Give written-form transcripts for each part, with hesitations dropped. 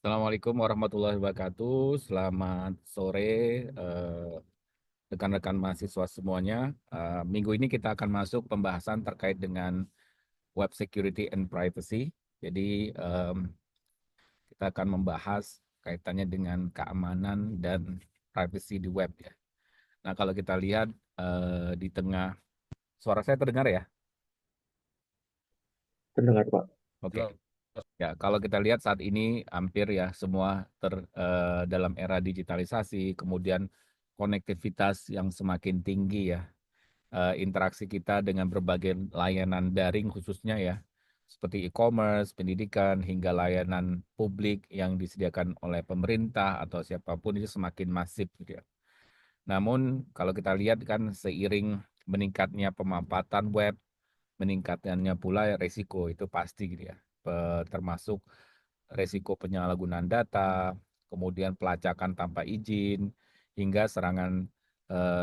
Assalamualaikum warahmatullahi wabarakatuh. Selamat sore, eh, rekan-rekan mahasiswa semuanya. Minggu ini kita akan masuk pembahasan terkait dengan web security and privacy. Jadi kita akan membahas kaitannya dengan keamanan dan privacy di web ya. Nah kalau kita lihat di tengah, suara saya terdengar ya? Pendengar Pak. Oke. Ya, kalau kita lihat saat ini hampir ya semua dalam era digitalisasi, kemudian konektivitas yang semakin tinggi ya, interaksi kita dengan berbagai layanan daring khususnya ya, seperti e-commerce, pendidikan, hingga layanan publik yang disediakan oleh pemerintah atau siapapun itu semakin masif gitu ya. Namun kalau kita lihat kan seiring meningkatnya pemampatan web, meningkatnya pula resiko itu pasti gitu ya. Termasuk resiko penyalahgunaan data, kemudian pelacakan tanpa izin, hingga serangan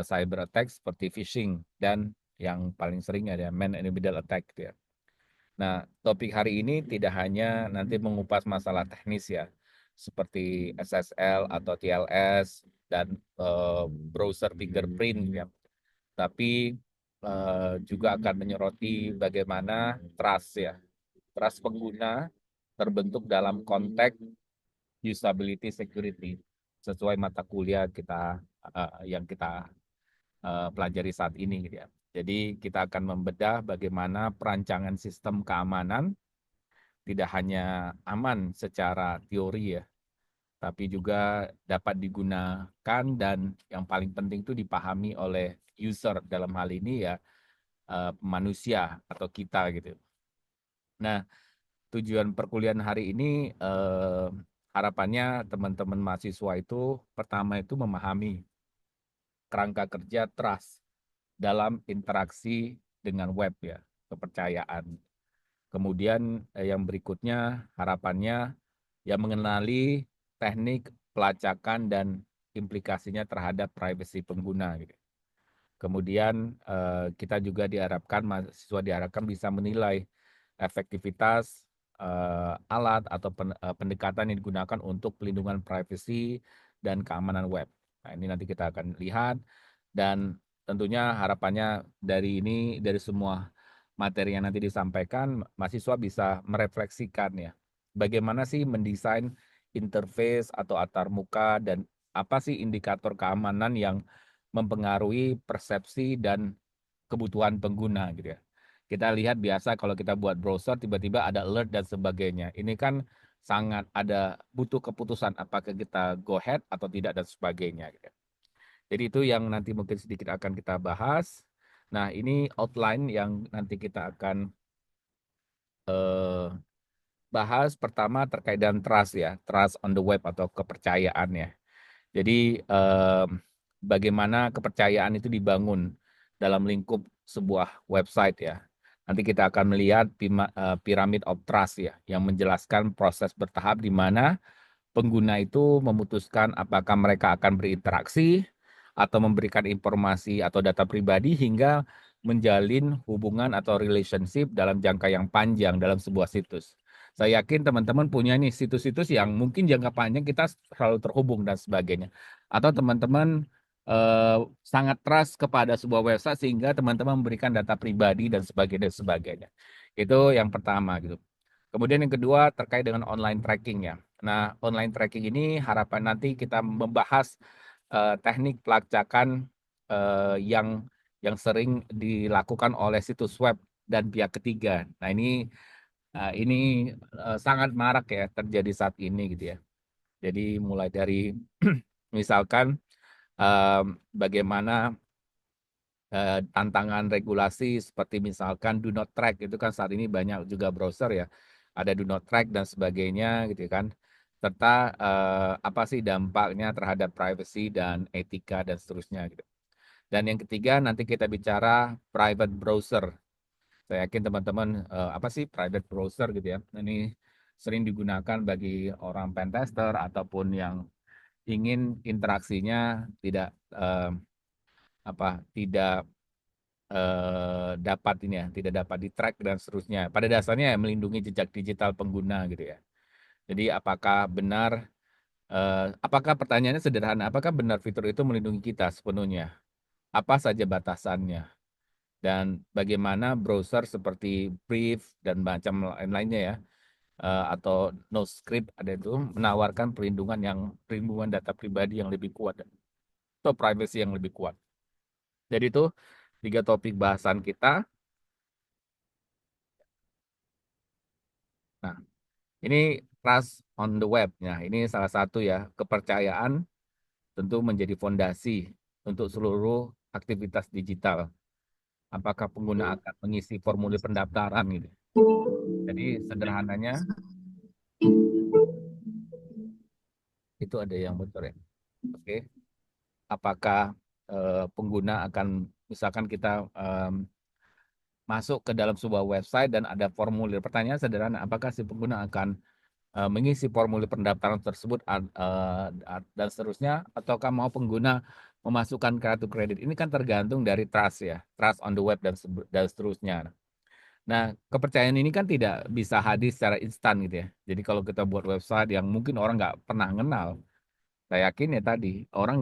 cyber attack seperti phishing dan yang paling sering ada man in the middle attack gitu ya. Nah, topik hari ini tidak hanya nanti mengupas masalah teknis ya, seperti SSL atau TLS dan browser fingerprint ya, tapi juga akan menyoroti bagaimana trust ya, trust pengguna terbentuk dalam konteks usability security sesuai mata kuliah kita yang kita pelajari saat ini gitu ya. Jadi kita akan membedah bagaimana perancangan sistem keamanan tidak hanya aman secara teori ya, tapi juga dapat digunakan dan yang paling penting itu dipahami oleh user dalam hal ini ya manusia atau kita gitu. Nah, tujuan perkuliahan hari ini harapannya teman-teman mahasiswa itu pertama itu memahami kerangka kerja trust dalam interaksi dengan web ya, kepercayaan. Kemudian yang berikutnya harapannya ya mengenali teknik pelacakan dan implikasinya terhadap privasi pengguna gitu. Kemudian kita juga diharapkan mahasiswa diharapkan bisa menilai efektivitas alat atau pendekatan yang digunakan untuk pelindungan privasi dan keamanan web. Nah, ini nanti kita akan lihat dan tentunya harapannya dari ini dari semua materi yang nanti disampaikan mahasiswa bisa merefleksikan ya. Bagaimana sih mendesain interface atau antarmuka dan apa sih indikator keamanan yang mempengaruhi persepsi dan kebutuhan pengguna gitu ya. Kita lihat biasa kalau kita buat browser tiba-tiba ada alert dan sebagainya. Ini kan sangat ada butuh keputusan apakah kita go ahead atau tidak dan sebagainya gitu. Jadi itu yang nanti mungkin sedikit akan kita bahas. Nah, ini outline yang nanti kita akan eh, bahas pertama terkait dengan trust ya, trust on the web atau kepercayaan ya. Jadi bagaimana kepercayaan itu dibangun dalam lingkup sebuah website ya. Nanti kita akan melihat pyramid of trust ya, yang menjelaskan proses bertahap di mana pengguna itu memutuskan apakah mereka akan berinteraksi atau memberikan informasi atau data pribadi hingga menjalin hubungan atau relationship dalam jangka yang panjang dalam sebuah situs. Saya yakin teman-teman punya nih situs-situs yang mungkin jangka panjang kita selalu terhubung dan sebagainya. Atau teman-teman sangat trust kepada sebuah website sehingga teman-teman memberikan data pribadi dan sebagainya dan sebagainya. Itu yang pertama gitu. Kemudian yang kedua terkait dengan online tracking ya. Nah, online tracking ini harapan nanti kita membahas teknik pelacakan yang sering dilakukan oleh situs web dan pihak ketiga. Nah, ini sangat marak ya terjadi saat ini gitu ya. Jadi mulai dari misalkan bagaimana tantangan regulasi seperti misalkan do not track itu kan saat ini banyak juga browser ya ada do not track dan sebagainya gitu kan serta apa sih dampaknya terhadap privacy dan etika dan seterusnya gitu. Dan yang ketiga nanti kita bicara private browser. Saya yakin teman-teman apa sih private browser gitu ya. Ini sering digunakan bagi orang pentester ataupun yang ingin interaksinya tidak tidak dapat ini ya, tidak dapat di-track dan seterusnya. Pada dasarnya ya melindungi jejak digital pengguna gitu ya. Jadi apakah pertanyaannya sederhana, apakah benar fitur itu melindungi kita sepenuhnya? Apa saja batasannya? Dan bagaimana browser seperti Brave dan macam lain-lainnya ya, atau NoScript ada itu menawarkan perlindungan data pribadi yang lebih kuat atau privacy yang lebih kuat. Jadi itu tiga topik bahasan kita. Nah, ini trust on the web. Nah, ini salah satu ya, kepercayaan tentu menjadi fondasi untuk seluruh aktivitas digital. Apakah pengguna akan mengisi formulir pendaftaran gitu. Jadi sederhananya itu ada yang bocor ya. Oke, apakah pengguna akan misalkan kita masuk ke dalam sebuah website dan ada formulir. Pertanyaan sederhana, apakah si pengguna akan mengisi formulir pendaftaran tersebut dan seterusnya, ataukah mau pengguna memasukkan kartu kredit? Ini kan tergantung dari trust ya, trust on the web dan seterusnya. Nah, kepercayaan ini kan tidak bisa hadir secara instan gitu ya. Jadi kalau kita buat website yang mungkin orang nggak pernah kenal, saya yakin ya tadi orang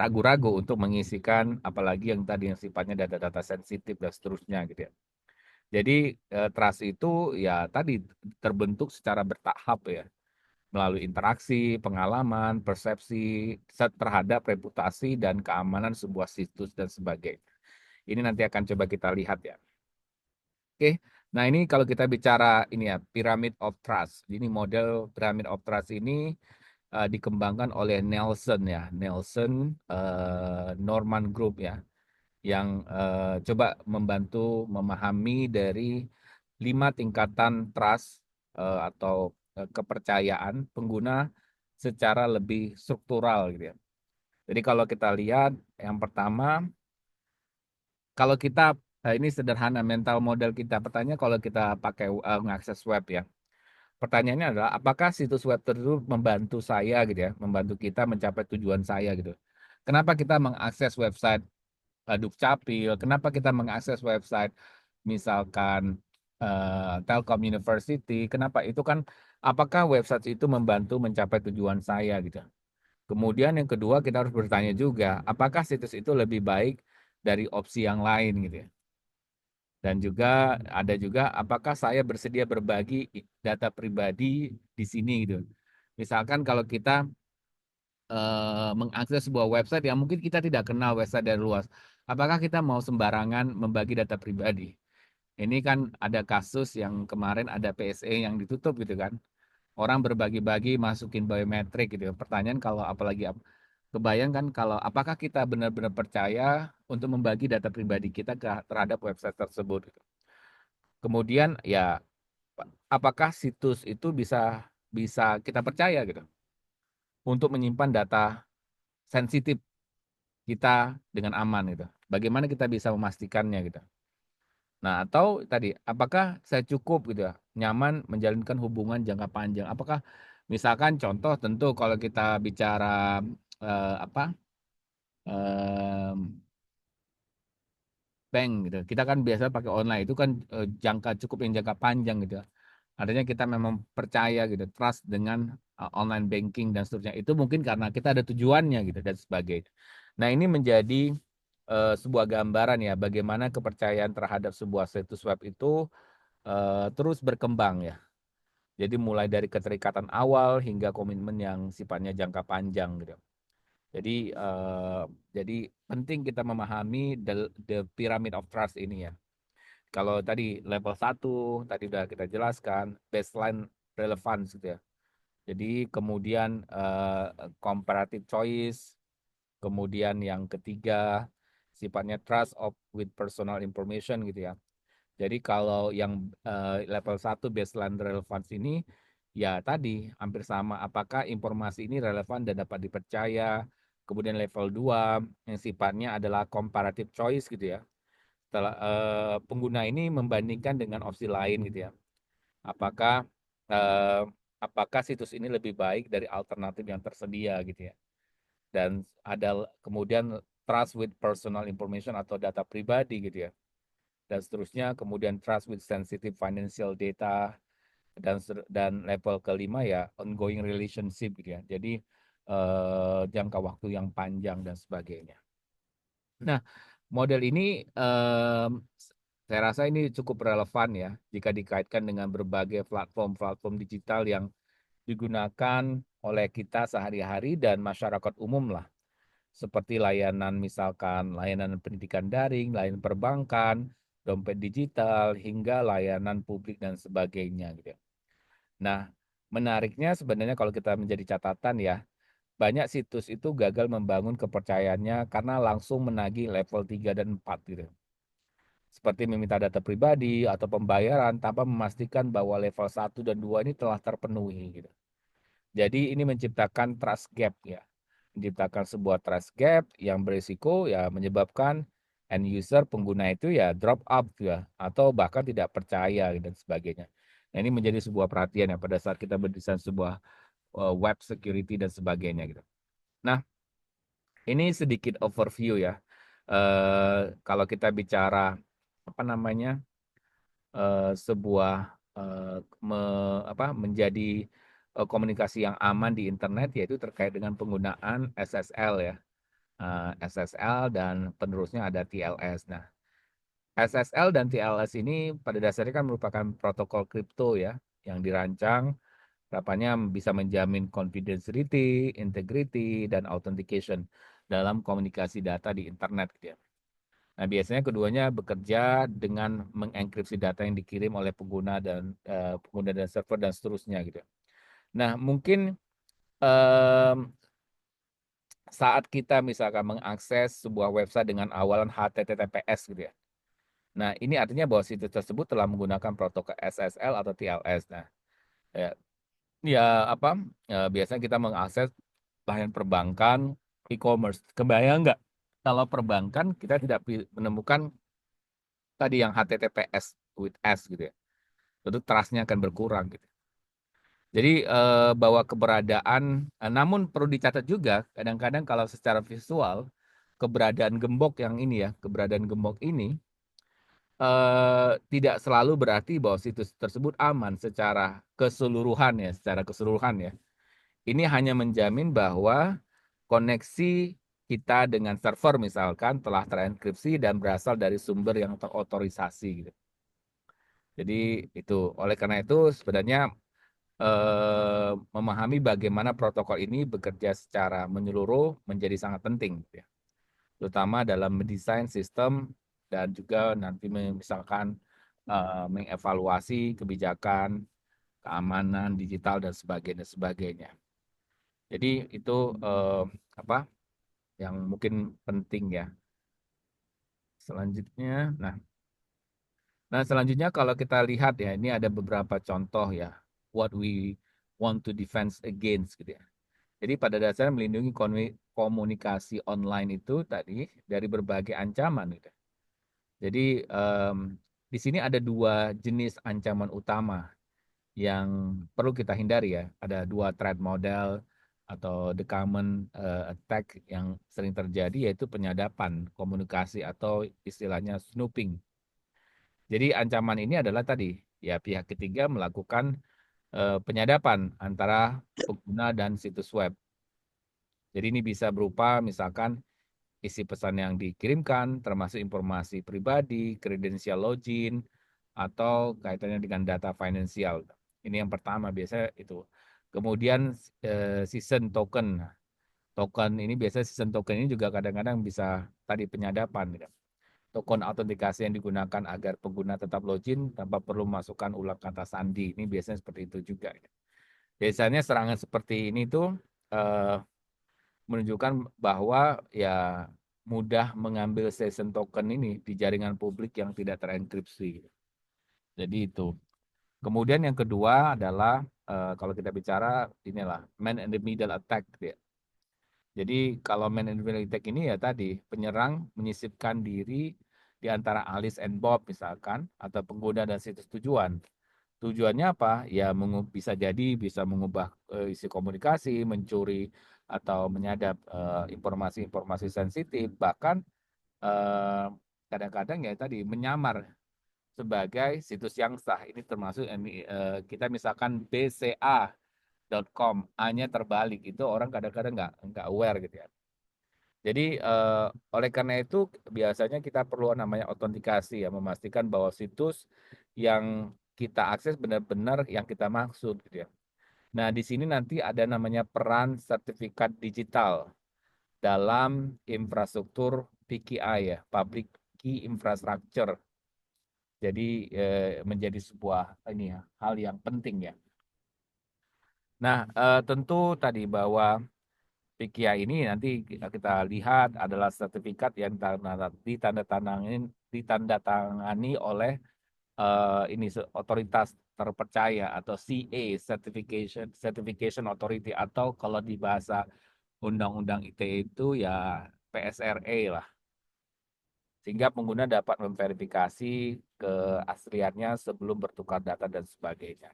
ragu-ragu untuk mengisikan apalagi yang tadi yang sifatnya data-data sensitif dan seterusnya gitu ya. Jadi trust itu ya tadi terbentuk secara bertahap ya melalui interaksi, pengalaman, persepsi terhadap reputasi dan keamanan sebuah situs dan sebagainya. Ini nanti akan coba kita lihat ya. Oke. Nah, ini kalau kita bicara ini ya, Pyramid of Trust. Ini model Pyramid of Trust ini dikembangkan oleh Nelson ya, Nelson Norman Group ya, yang coba membantu memahami dari 5 tingkatan trust atau kepercayaan pengguna secara lebih struktural gitu ya. Jadi kalau kita lihat yang pertama, kalau kita ini sederhana mental model kita. Pertanyaan kalau kita pakai mengakses web ya. Pertanyaannya adalah apakah situs web tersebut membantu saya gitu ya, membantu kita mencapai tujuan saya gitu. Kenapa kita mengakses website Dukcapil? Kenapa kita mengakses website misalkan Telkom University? Kenapa itu kan apakah website itu membantu mencapai tujuan saya gitu. Kemudian yang kedua kita harus bertanya juga, apakah situs itu lebih baik dari opsi yang lain gitu ya. Dan juga ada juga apakah saya bersedia berbagi data pribadi di sini gitu. Misalkan kalau kita mengakses sebuah website yang mungkin kita tidak kenal website dari luas, apakah kita mau sembarangan membagi data pribadi? Ini kan ada kasus yang kemarin ada PSE yang ditutup gitu kan. Orang berbagi-bagi masukin biometrik gitu. Pertanyaan kalau apalagi kebayang kan kalau apakah kita benar-benar percaya untuk membagi data pribadi kita terhadap website tersebut gitu. Kemudian ya apakah situs itu bisa bisa kita percaya gitu untuk menyimpan data sensitif kita dengan aman gitu. Bagaimana kita bisa memastikannya gitu. Nah, atau tadi apakah saya cukup gitu ya, nyaman menjalinkan hubungan jangka panjang? Apakah misalkan contoh tentu kalau kita bicara apa bank gitu. Kita kan biasa pakai online itu kan cukup yang jangka panjang gitu. Artinya kita memang percaya gitu, trust dengan online banking dan seterusnya. Itu mungkin karena kita ada tujuannya gitu dan sebagainya. Nah, ini menjadi sebuah gambaran ya bagaimana kepercayaan terhadap sebuah situs web itu terus berkembang ya. Jadi mulai dari keterikatan awal hingga komitmen yang sifatnya jangka panjang gitu. Jadi jadi penting kita memahami the pyramid of trust ini ya. Kalau tadi level 1 tadi sudah kita jelaskan baseline relevance gitu ya. Jadi kemudian comparative choice, kemudian yang ketiga sifatnya trust of with personal information gitu ya. Jadi kalau yang level 1 baseline relevance ini ya tadi hampir sama apakah informasi ini relevan dan dapat dipercaya. Kemudian level 2 yang sifatnya adalah comparative choice gitu ya. Setelah pengguna ini membandingkan dengan opsi lain gitu ya. Apakah eh, apakah situs ini lebih baik dari alternatif yang tersedia gitu ya. Dan ada kemudian trust with personal information atau data pribadi gitu ya dan seterusnya, kemudian trust with sensitive financial data, dan level kelima ya ongoing relationship gitu ya. Jadi jangka waktu yang panjang dan sebagainya. Nah, model ini saya rasa ini cukup relevan ya jika dikaitkan dengan berbagai platform-platform digital yang digunakan oleh kita sehari-hari dan masyarakat umum lah. Seperti layanan misalkan layanan pendidikan daring, layanan perbankan, dompet digital, hingga layanan publik dan sebagainya gitu ya. Nah, menariknya sebenarnya kalau kita menjadi catatan ya, banyak situs itu gagal membangun kepercayaannya karena langsung menagih level 3 dan 4 gitu. Seperti meminta data pribadi atau pembayaran tanpa memastikan bahwa level 1 dan 2 ini telah terpenuhi gitu. Jadi ini menciptakan trust gap ya. Menciptakan sebuah trust gap yang berisiko ya menyebabkan end user pengguna itu ya drop up ya atau bahkan tidak percaya dan sebagainya. Nah, ini menjadi sebuah perhatian ya pada saat kita mendesain sebuah web security dan sebagainya gitu. Nah, ini sedikit overview ya. Kalau kita bicara apa namanya sebuah menjadi komunikasi yang aman di internet yaitu terkait dengan penggunaan SSL ya. SSL dan penerusnya ada TLS. Nah, SSL dan TLS ini pada dasarnya kan merupakan protokol kripto ya yang dirancang harapannya bisa menjamin confidentiality, integrity, dan authentication dalam komunikasi data di internet gitu ya. Nah, biasanya keduanya bekerja dengan mengenkripsi data yang dikirim oleh pengguna dan server dan seterusnya gitu. Nah, mungkin em, saat kita misalkan mengakses sebuah website dengan awalan HTTPS gitu ya. Nah, ini artinya bahwa situs tersebut telah menggunakan protokol SSL atau TLS. Nah, ya, ya apa? Biasanya kita mengakses layanan perbankan, e-commerce. Kebayang nggak? Kalau perbankan kita tidak menemukan tadi yang HTTPS with S gitu ya. Tentu trust-nya akan berkurang gitu. Jadi bahwa keberadaan, namun perlu dicatat juga kadang-kadang kalau secara visual keberadaan gembok yang ini ya, keberadaan gembok ini tidak selalu berarti bahwa situs tersebut aman secara keseluruhan ya. Ini hanya menjamin bahwa koneksi kita dengan server misalkan telah terenkripsi dan berasal dari sumber yang terotorisasi gitu. Jadi itu oleh karena itu sebenarnya memahami bagaimana protokol ini bekerja secara menyeluruh menjadi sangat penting, gitu ya. Terutama dalam mendesain sistem dan juga nanti misalkan mengevaluasi kebijakan, keamanan digital dan sebagainya. Jadi itu apa yang mungkin penting ya. Selanjutnya, selanjutnya kalau kita lihat ya, ini ada beberapa contoh ya, what we want to defend against gitu ya. Jadi pada dasarnya melindungi komunikasi online itu tadi dari berbagai ancaman gitu. Jadi di sini ada dua jenis ancaman utama yang perlu kita hindari ya. Ada dua threat model atau the common attack yang sering terjadi yaitu penyadapan komunikasi atau istilahnya snooping. Jadi ancaman ini adalah tadi ya pihak ketiga melakukan penyadapan antara pengguna dan situs web. Jadi ini bisa berupa misalkan isi pesan yang dikirimkan, termasuk informasi pribadi, kredensial login, atau kaitannya dengan data finansial. Ini yang pertama biasanya itu. Kemudian season token. Token ini biasanya season token ini juga kadang-kadang bisa tadi penyadapan. Gitu. Token autentikasi yang digunakan agar pengguna tetap login tanpa perlu masukkan ulang kata sandi. Ini biasanya seperti itu juga. Biasanya serangan seperti ini tuh eh, menunjukkan bahwa ya mudah mengambil session token ini di jaringan publik yang tidak terenkripsi. Jadi itu. Kemudian yang kedua adalah kalau kita bicara inilah man in the middle attack gitu ya. Jadi kalau man in the middle attack ini ya tadi penyerang menyisipkan diri di antara Alice and Bob misalkan atau pengguna dan situs tujuan. Tujuannya apa? Ya bisa jadi bisa mengubah isi komunikasi, mencuri atau menyadap informasi-informasi sensitif, bahkan eh, kadang-kadang ya tadi menyamar sebagai situs yang sah. Ini termasuk kita misalkan bca.com, A-nya terbalik, itu orang kadang-kadang nggak aware gitu ya. Jadi oleh karena itu biasanya kita perlu namanya autentikasi ya, memastikan bahwa situs yang kita akses benar-benar yang kita maksud gitu ya. Nah, di sini nanti ada namanya peran sertifikat digital dalam infrastruktur PKI ya, Public Key Infrastructure. Jadi menjadi sebuah ini ya, hal yang penting ya. Nah, tentu tadi bahwa PKI ini nanti kita lihat adalah sertifikat yang ditandatangani oleh otoritas terpercaya atau CA, Certification Authority, atau kalau di bahasa Undang-Undang ITE itu ya PSRA lah. Sehingga pengguna dapat memverifikasi keasliannya sebelum bertukar data dan sebagainya.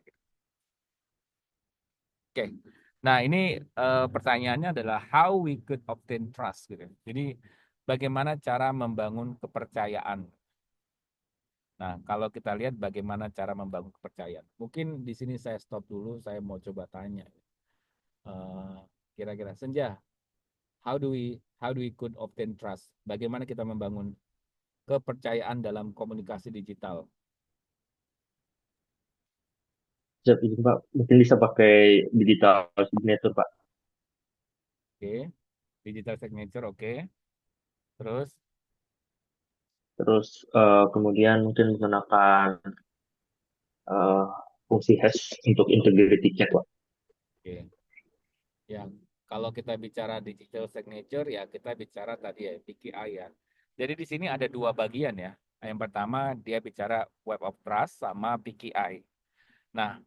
Oke. Nah, ini pertanyaannya adalah how we could obtain trust gitu. Jadi bagaimana cara membangun kepercayaan. Nah, kalau kita lihat bagaimana cara membangun kepercayaan. Mungkin di sini saya stop dulu, saya mau coba tanya. Eh, Kira-kira Senja, how do we could obtain trust? Bagaimana kita membangun kepercayaan dalam komunikasi digital? Siap, itu Pak. Mungkin bisa pakai digital signature Pak. Oke, digital signature, oke. Terus, Terus kemudian mungkin menggunakan eh, fungsi hash untuk integrity check Pak. oke. Ya, kalau kita bicara digital signature ya kita bicara tadi ya PKI ya. Jadi di sini ada dua bagian ya. Yang pertama dia bicara Web of Trust sama PKI. Nah,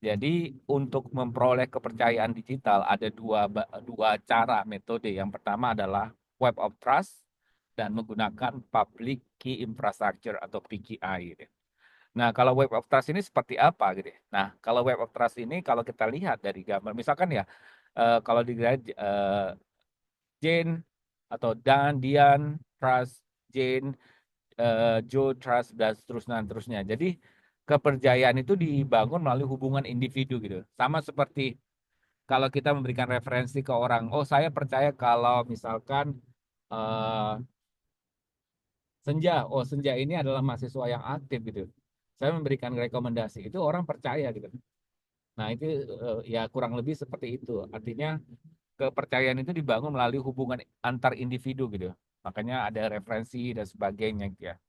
jadi untuk memperoleh kepercayaan digital ada dua cara metode. Yang pertama adalah Web of Trust dan menggunakan Public Key Infrastructure atau PKI gitu. Nah, kalau Web of Trust ini seperti apa gitu ya? Nah, kalau Web of Trust ini kalau kita lihat dari gambar, misalkan ya, kalau dilihat Jane atau Dan, Dian, Trust, Jane, Joe, Trust, dan seterusnya. Jadi kepercayaan itu dibangun melalui hubungan individu gitu. Sama seperti kalau kita memberikan referensi ke orang, oh saya percaya kalau misalkan eh, Senja, oh Senja ini adalah mahasiswa yang aktif gitu. Saya memberikan rekomendasi, itu orang percaya gitu. Nah, itu ya kurang lebih seperti itu. Artinya kepercayaan itu dibangun melalui hubungan antar individu gitu. Makanya ada referensi dan sebagainya gitu ya.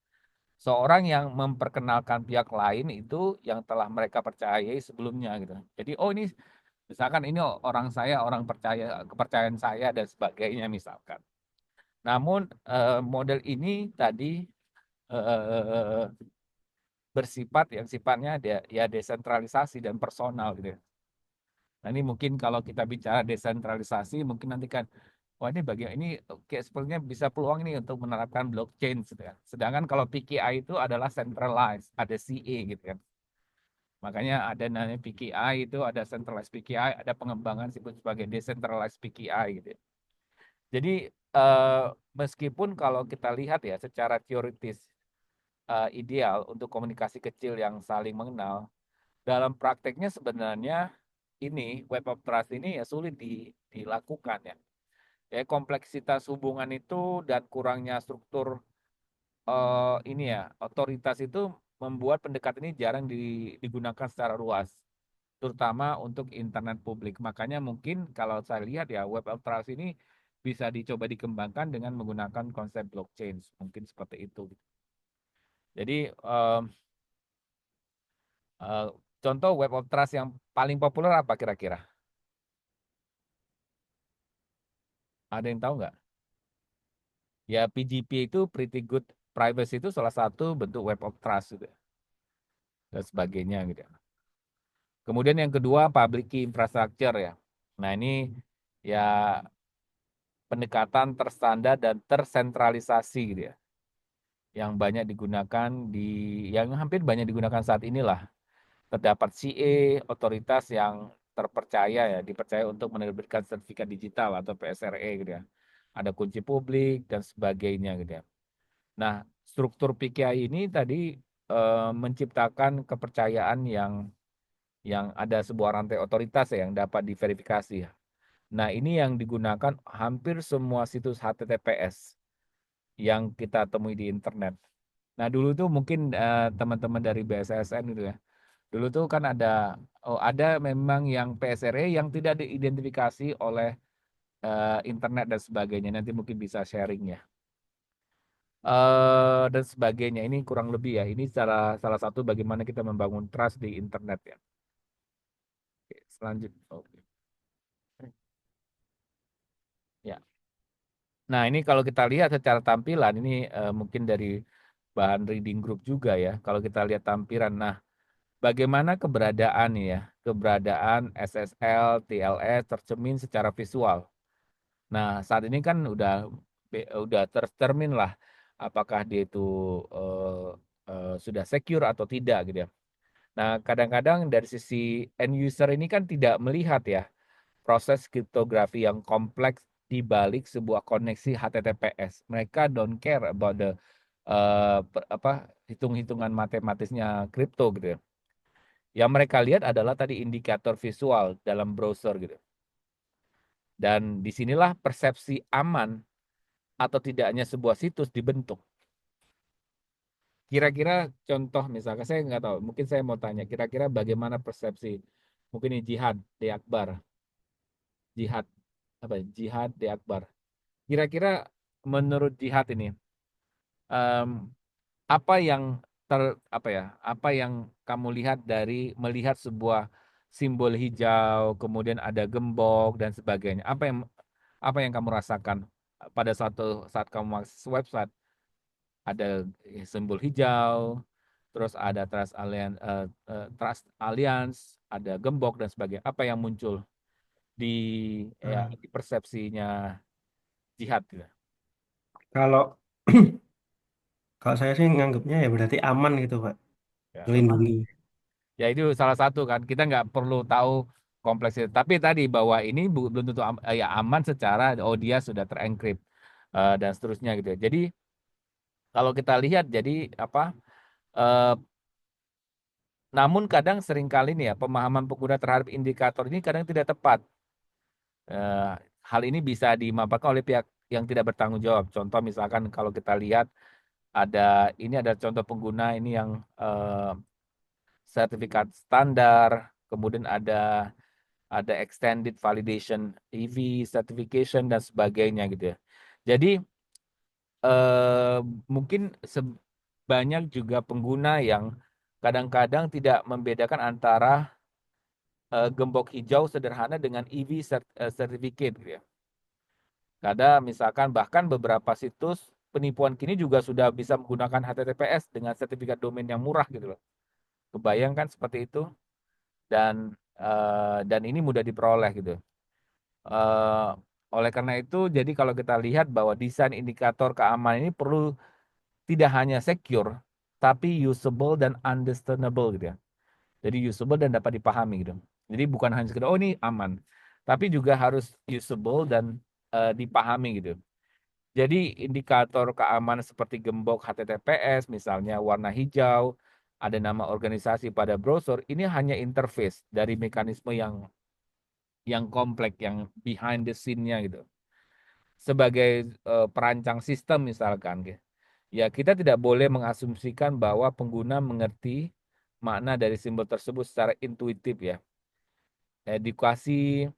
Seorang yang memperkenalkan pihak lain itu yang telah mereka percayai sebelumnya gitu. Jadi oh ini misalkan ini orang saya, orang percaya, kepercayaan saya dan sebagainya misalkan. Namun model ini tadi eh, bersifat yang sifatnya dia ya desentralisasi dan personal gitu ya. Nah, ini mungkin kalau kita bicara desentralisasi, mungkin nanti kan, wah ini bagian ini kayak sepertinya bisa peluang ini untuk menerapkan blockchain gitu kan. Sedangkan kalau PKI itu adalah centralized, ada CA gitu kan. Makanya ada namanya PKI itu ada centralized PKI, ada pengembangan disebut sebagai decentralized PKI gitu ya. Jadi eh, meskipun kalau kita lihat ya secara teoritis ideal untuk komunikasi kecil yang saling mengenal, dalam prakteknya sebenarnya ini Web of Trust ini ya sulit dilakukan ya. Ya kompleksitas hubungan itu dan kurangnya struktur ini ya otoritas itu membuat pendekatan ini jarang digunakan secara luas, terutama untuk internet publik. Makanya mungkin kalau saya lihat ya Web of Trust ini bisa dicoba dikembangkan dengan menggunakan konsep blockchain, mungkin seperti itu. Jadi eh, contoh Web of Trust yang paling populer apa kira-kira? Ada yang tahu nggak? Ya PGP itu Pretty Good Privacy itu salah satu bentuk Web of Trust gitu, dan sebagainya gitu. Kemudian yang kedua Public Key Infrastructure ya. Nah ini ya pendekatan terstandar dan tersentralisasi gitu ya. Yang banyak digunakan yang hampir banyak digunakan saat inilah. Terdapat CA, otoritas yang terpercaya ya, dipercaya untuk menerbitkan sertifikat digital atau PSRE gitu ya. Ada kunci publik dan sebagainya gitu ya. Nah, struktur PKI ini tadi menciptakan kepercayaan yang ada sebuah rantai otoritas ya yang dapat diverifikasi ya. Nah, ini yang digunakan hampir semua situs HTTPS yang kita temui di internet. Nah, dulu tuh mungkin teman-teman dari BSSN gitu ya. Dulu tuh kan ada memang yang PSRE yang tidak diidentifikasi oleh internet dan sebagainya. Nanti mungkin bisa sharing ya. Dan sebagainya. Ini kurang lebih ya. Ini salah salah satu bagaimana kita membangun trust di internet ya. Oke, selanjutnya. Oke. Ya. Nah, ini kalau kita lihat secara tampilan ini mungkin dari bahan reading group juga ya. Kalau kita lihat tampilan, nah bagaimana keberadaan ya, keberadaan SSL, TLS tercermin secara visual. Nah, saat ini kan udah tercermin lah apakah dia itu sudah secure atau tidak gitu ya. Nah, kadang-kadang dari sisi end user ini kan tidak melihat ya proses kriptografi yang kompleks di balik sebuah koneksi HTTPS. Mereka don't care about the hitung-hitungan matematisnya kripto gitu ya. Yang mereka lihat adalah tadi indikator visual dalam browser gitu. Dan disinilah persepsi aman atau tidaknya sebuah situs dibentuk. Kira-kira contoh misalkan saya nggak tahu, mungkin saya mau tanya, kira-kira bagaimana persepsi mungkin ini jihad di Akbar, jihad apa ya? Jihad di Akbar. Kira-kira menurut jihad ini em, apa yang apa ya? Apa yang kamu lihat dari melihat sebuah simbol hijau, kemudian ada gembok dan sebagainya. Apa yang kamu rasakan pada suatu saat kamu akses website ada simbol hijau, terus ada Trust Alliance, ada gembok dan sebagainya. Apa yang muncul di ya Nah, di persepsinya jihad gitu. kalau kalau saya sih nganggapnya ya berarti aman gitu, Pak. Ya, aman. Melindungi. Ya itu salah satu kan. Kita nggak perlu tahu kompleksitas. Tapi tadi bahwa ini belum tentu ya aman secara oh dia sudah terenkrip dan seterusnya gitu ya. Jadi kalau kita lihat jadi apa? eh, namun kadang seringkali nih ya pemahaman pengguna terhadap indikator ini kadang tidak tepat. Eh, Hal ini bisa dimanfaatkan oleh pihak yang tidak bertanggung jawab. Contoh misalkan kalau kita lihat ada ini ada contoh pengguna ini yang eh, sertifikat standar, kemudian ada extended validation EV certification dan sebagainya gitu ya. Jadi eh, mungkin banyak juga pengguna yang kadang-kadang tidak membedakan antara gembok hijau sederhana dengan EV certificate gitu ya. Kadang misalkan bahkan beberapa situs penipuan kini juga sudah bisa menggunakan HTTPS dengan sertifikat domain yang murah gitu loh. Kebayangkan seperti itu dan ini mudah diperoleh gitu. Eh, Oleh karena itu, jadi kalau kita lihat bahwa desain indikator keamanan ini perlu tidak hanya secure, tapi usable dan understandable gitu ya. Jadi usable dan dapat dipahami gitu. Jadi bukan hanya sekedar oh ini aman, tapi juga harus usable dan dipahami gitu. Jadi indikator keamanan seperti gembok HTTPS misalnya warna hijau, ada nama organisasi pada browser, ini hanya interface dari mekanisme yang kompleks, yang behind the scene-nya gitu. Sebagai perancang sistem misalkan, gitu. Ya kita tidak boleh mengasumsikan bahwa pengguna mengerti makna dari simbol tersebut secara intuitif ya. Edukasi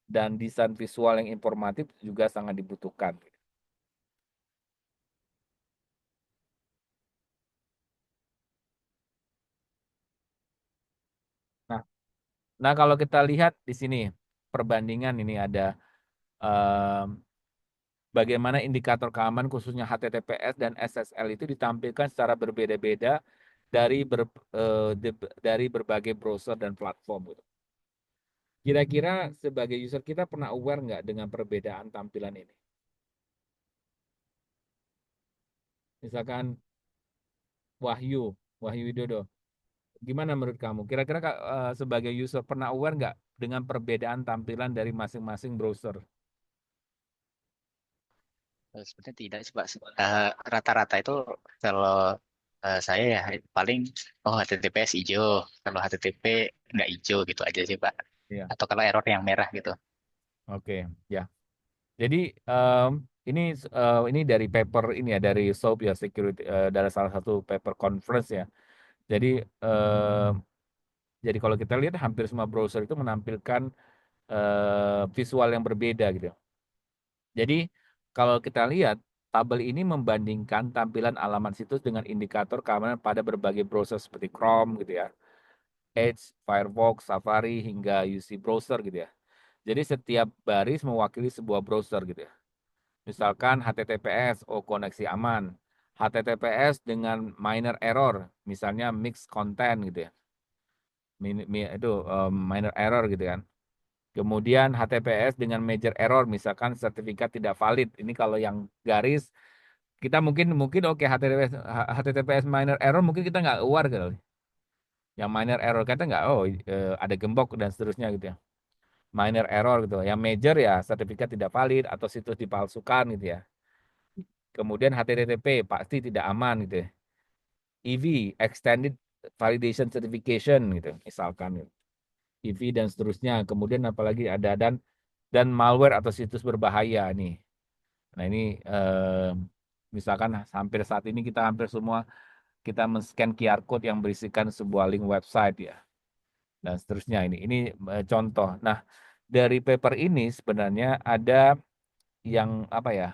dan desain visual yang informatif juga sangat dibutuhkan. Nah, nah kalau kita lihat di sini perbandingan ini ada em, bagaimana indikator keamanan khususnya HTTPS dan SSL itu ditampilkan secara berbeda-beda dari dari berbagai browser dan platform gitu. Kira-kira sebagai user kita pernah aware nggak dengan perbedaan tampilan ini? Misalkan Wahyu, Wahyu Widodo, gimana menurut kamu? Kira-kira sebagai user pernah aware nggak dengan perbedaan tampilan dari masing-masing browser? Sebenarnya tidak sih Pak. Rata-rata itu kalau Saya ya paling oh HTTPS hijau, kalau HTTP nggak hijau gitu aja sih Pak. Iya, Atau kalau error yang merah gitu. oke, ya. Jadi ini ini dari paper ini ya dari SOAP ya security dari salah satu paper conference ya. Jadi em, jadi kalau kita lihat hampir semua browser itu menampilkan visual yang berbeda gitu. Jadi kalau kita lihat tabel ini membandingkan tampilan alamat situs dengan indikator keamanan pada berbagai browser seperti Chrome gitu ya, Edge, Firefox, Safari hingga UC browser gitu ya. Jadi setiap baris mewakili sebuah browser gitu ya. Misalkan HTTPS, oh koneksi aman. HTTPS dengan minor error, misalnya mixed content gitu ya. Itu minor error gitu kan. Kemudian HTTPS dengan major error, misalkan sertifikat tidak valid. Ini kalau yang garis kita mungkin mungkin oke HTTPS minor error mungkin kita nggak aware gitu. Yang minor error kita nggak ada gembok dan seterusnya gitu ya. Minor error gitu. Yang major ya sertifikat tidak valid atau situs dipalsukan gitu ya. Kemudian HTTP pasti tidak aman gitu ya. EV extended validation certification gitu misalkan gitu. EV dan seterusnya. Kemudian apalagi ada dan malware atau situs berbahaya nih. Nah ini misalkan hampir saat ini kita hampir semua kita men-scan QR code yang berisikan sebuah link website ya dan seterusnya ini contoh. Nah dari paper ini sebenarnya ada yang apa ya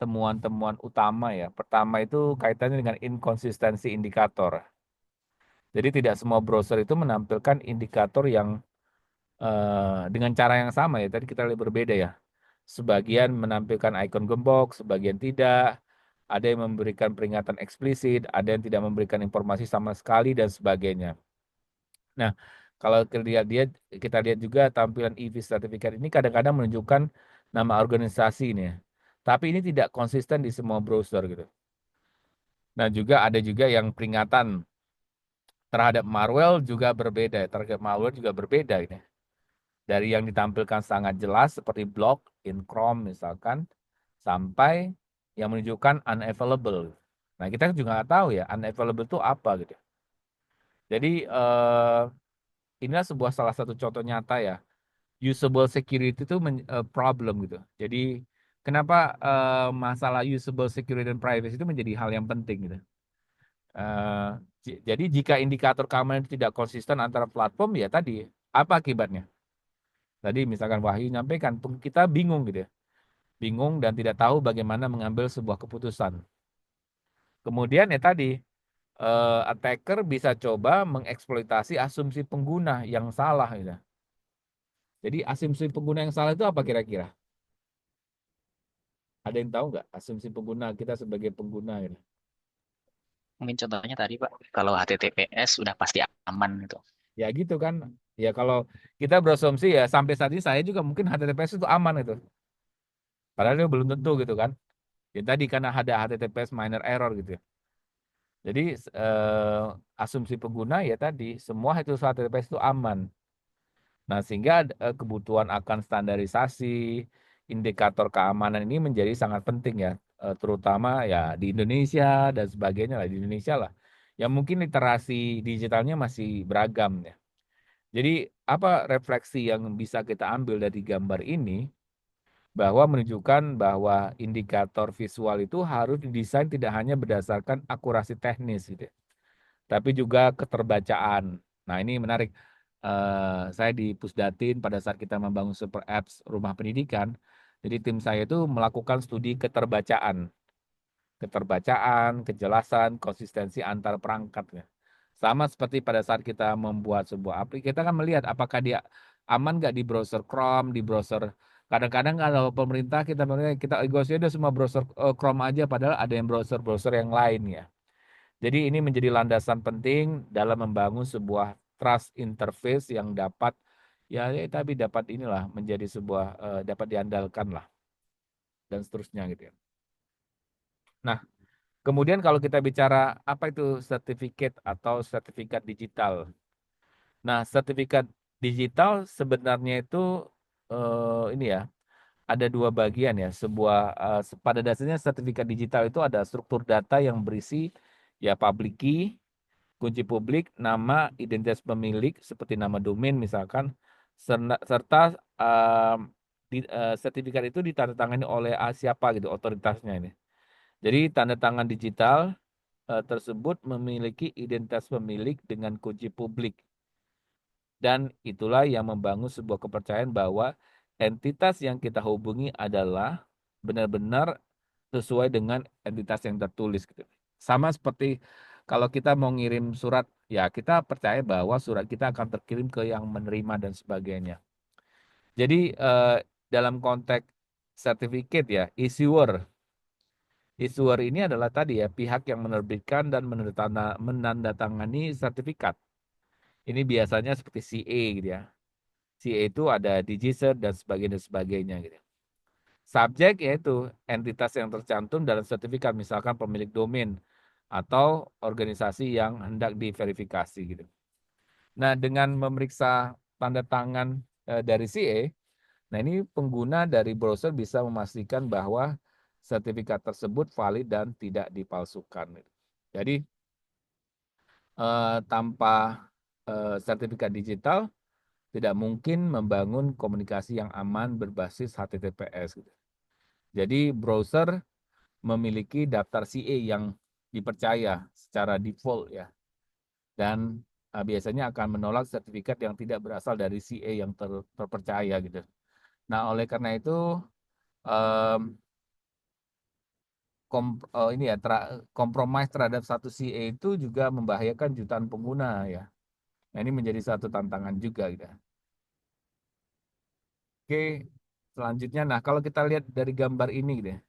temuan-temuan utama ya. Pertama itu kaitannya dengan inkonsistensi indikator. Jadi tidak semua browser itu menampilkan indikator yang dengan cara yang sama ya. Tadi kita lihat berbeda ya. Sebagian menampilkan ikon gembok, sebagian tidak. Ada yang memberikan peringatan eksplisit, ada yang tidak memberikan informasi sama sekali dan sebagainya. Nah, kalau kita lihat juga tampilan EV sertifikat ini kadang-kadang menunjukkan nama organisasi ini ya. Tapi ini tidak konsisten di semua browser gitu. Nah, juga ada juga yang peringatan terhadap malware juga berbeda, terhadap malware juga berbeda ini. Dari yang ditampilkan sangat jelas seperti block in Chrome misalkan, sampai yang menunjukkan unavailable. Nah, kita juga nggak tahu ya unavailable itu apa gitu. Jadi inilah sebuah salah satu contoh nyata ya usable security itu problem gitu. Jadi kenapa masalah usable security dan privacy itu menjadi hal yang penting gitu. Eh, jadi jika indikator keamanan itu tidak konsisten antara platform ya tadi apa akibatnya? Tadi misalkan Wahyu nyampaikan kita bingung gitu ya. Bingung dan tidak tahu bagaimana mengambil sebuah keputusan. Kemudian ya tadi attacker bisa coba mengeksploitasi asumsi pengguna yang salah gitu. Jadi asumsi pengguna yang salah itu apa kira-kira? Ada yang tahu nggak asumsi pengguna kita sebagai pengguna gitu? Mungkin contohnya tadi Pak, kalau HTTPS udah pasti aman gitu. Ya gitu kan. Ya kalau kita berasumsi ya sampai saat ini saya juga mungkin HTTPS itu aman itu. Padahal itu belum tentu gitu kan. Ya tadi karena ada HTTPS minor error gitu ya. Jadi asumsi pengguna ya tadi semua itu HTTPS itu aman. Nah, sehingga kebutuhan akan standarisasi indikator keamanan ini menjadi sangat penting ya, terutama ya di Indonesia dan sebagainya lah di Indonesia lah. Yang mungkin literasi digitalnya masih beragam ya. Jadi apa refleksi yang bisa kita ambil dari gambar ini bahwa menunjukkan bahwa indikator visual itu harus didesain tidak hanya berdasarkan akurasi teknis gitu, ya, tapi juga keterbacaan. Nah, ini menarik. Saya di Pusdatin pada saat kita membangun super apps rumah pendidikan, jadi tim saya itu melakukan studi keterbacaan, kejelasan, konsistensi antar perangkat ya. Sama seperti pada saat kita membuat sebuah aplikasi, kita kan melihat apakah dia aman nggak di browser Chrome, di browser kadang-kadang kalau pemerintah kita melihat kita negosiasi semua browser Chrome aja padahal ada yang browser-browser yang lain ya. Jadi ini menjadi landasan penting dalam membangun sebuah trust interface yang dapat tapi dapat inilah menjadi sebuah dapat diandalkan lah dan seterusnya gitu ya. Nah, kemudian kalau kita bicara apa itu sertifikat atau sertifikat digital. Nah, sertifikat digital sebenarnya itu ini ya ada dua bagian ya. Pada dasarnya sertifikat digital itu ada struktur data yang berisi Ya, public key, kunci publik, nama identitas pemilik seperti nama domain misalkan, serta sertifikat itu ditandatangani oleh siapa gitu, otoritasnya ini. Jadi tanda tangan digital tersebut memiliki identitas pemilik dengan kunci publik. Dan itulah yang membangun sebuah kepercayaan bahwa entitas yang kita hubungi adalah benar-benar sesuai dengan entitas yang tertulis gitu. Sama seperti kalau kita mau ngirim surat, ya kita percaya bahwa surat kita akan terkirim ke yang menerima dan sebagainya. Jadi dalam konteks sertifikat ya, issuer ini adalah tadi ya pihak yang menerbitkan dan menandatangani sertifikat. Ini biasanya seperti CA gitu ya. CA itu ada DigiCert dan sebagainya gitu. Subjek yaitu entitas yang tercantum dalam sertifikat, misalkan pemilik domain atau organisasi yang hendak diverifikasi gitu. Nah, dengan memeriksa tanda tangan dari CA, nah ini pengguna dari browser bisa memastikan bahwa sertifikat tersebut valid dan tidak dipalsukan. Jadi tanpa sertifikat digital tidak mungkin membangun komunikasi yang aman berbasis HTTPS. Gitu. Jadi browser memiliki daftar CA yang dipercaya secara default ya, dan biasanya akan menolak sertifikat yang tidak berasal dari CA yang terpercaya gitu. Nah, oleh karena itu um, ini ya kompromis terhadap satu CA itu juga membahayakan jutaan pengguna ya. Nah, ini menjadi satu tantangan juga gitu. Oke, selanjutnya, nah kalau kita lihat dari gambar ini gitu ya,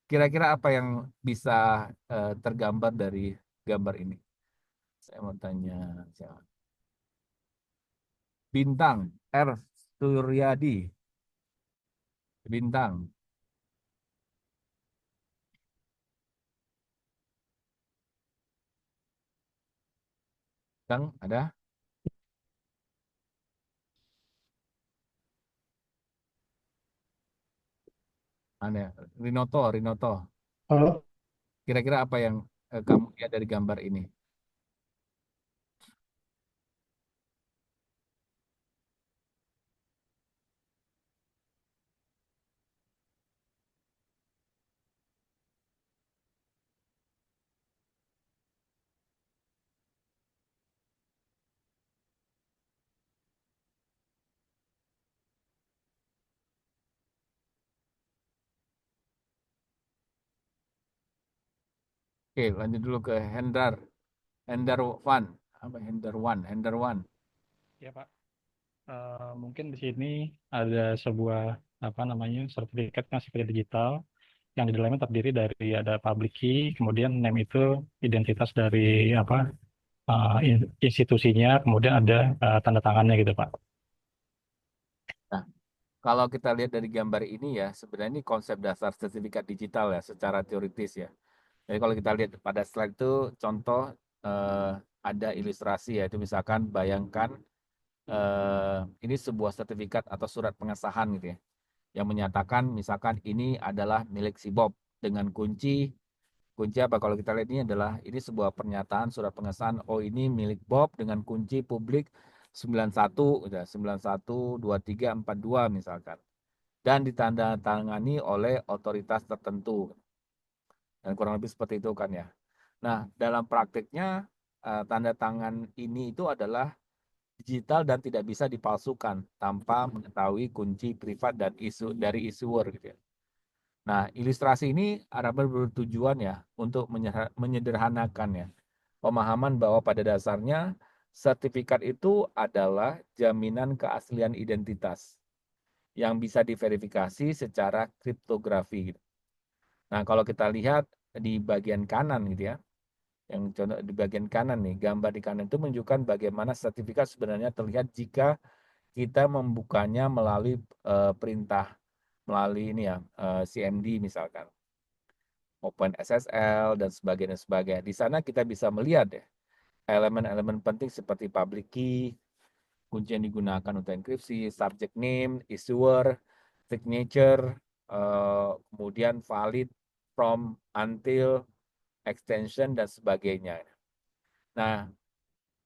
kira-kira apa yang bisa tergambar dari gambar ini? Saya mau tanya siapa? Bintang, R. Suryadi. Bintang. Bintang, ada? Ada. Rinoto. Halo. Kira-kira apa yang kamu lihat dari gambar ini? Oke, lanjut dulu ke Hendar. Hendar One. Apa Hendar One? Hendar One. Ya Pak, mungkin di sini ada sebuah apa namanya sertifikat yang sifatnya digital yang di dalamnya terdiri dari ada public key, kemudian name itu identitas dari apa institusinya, kemudian ada tanda tangannya gitu Pak. Nah, kalau kita lihat dari gambar ini ya, sebenarnya ini konsep dasar sertifikat digital ya, secara teoritis ya. Jadi kalau kita lihat pada slide itu contoh eh, ada ilustrasi ya, itu misalkan bayangkan ini sebuah sertifikat atau surat pengesahan gitu ya, yang menyatakan misalkan ini adalah milik si Bob dengan kunci apa kalau kita lihat ini adalah ini sebuah pernyataan surat pengesahan, oh ini milik Bob dengan kunci publik 91 udah 912342 misalkan, dan ditandatangani oleh otoritas tertentu, dan kurang lebih seperti itu kan ya. Nah, dalam praktiknya tanda tangan ini itu adalah digital dan tidak bisa dipalsukan tanpa mengetahui kunci privat dan isu dari issuer gitu ya. Nah, ilustrasi ini harapan bertujuan ya untuk menyederhanakan ya pemahaman bahwa pada dasarnya sertifikat itu adalah jaminan keaslian identitas yang bisa diverifikasi secara kriptografi gitu. Nah, kalau kita lihat di bagian kanan gitu ya, yang contoh di bagian kanan nih, gambar di kanan itu menunjukkan bagaimana sertifikat sebenarnya terlihat jika kita membukanya melalui perintah, melalui ini ya, CMD misalkan, Open SSL dan sebagainya. Di sana kita bisa melihat ya, elemen-elemen penting seperti public key, kunci yang digunakan untuk enkripsi, subject name, issuer, signature, kemudian valid, from, until, extension, dan sebagainya. Nah,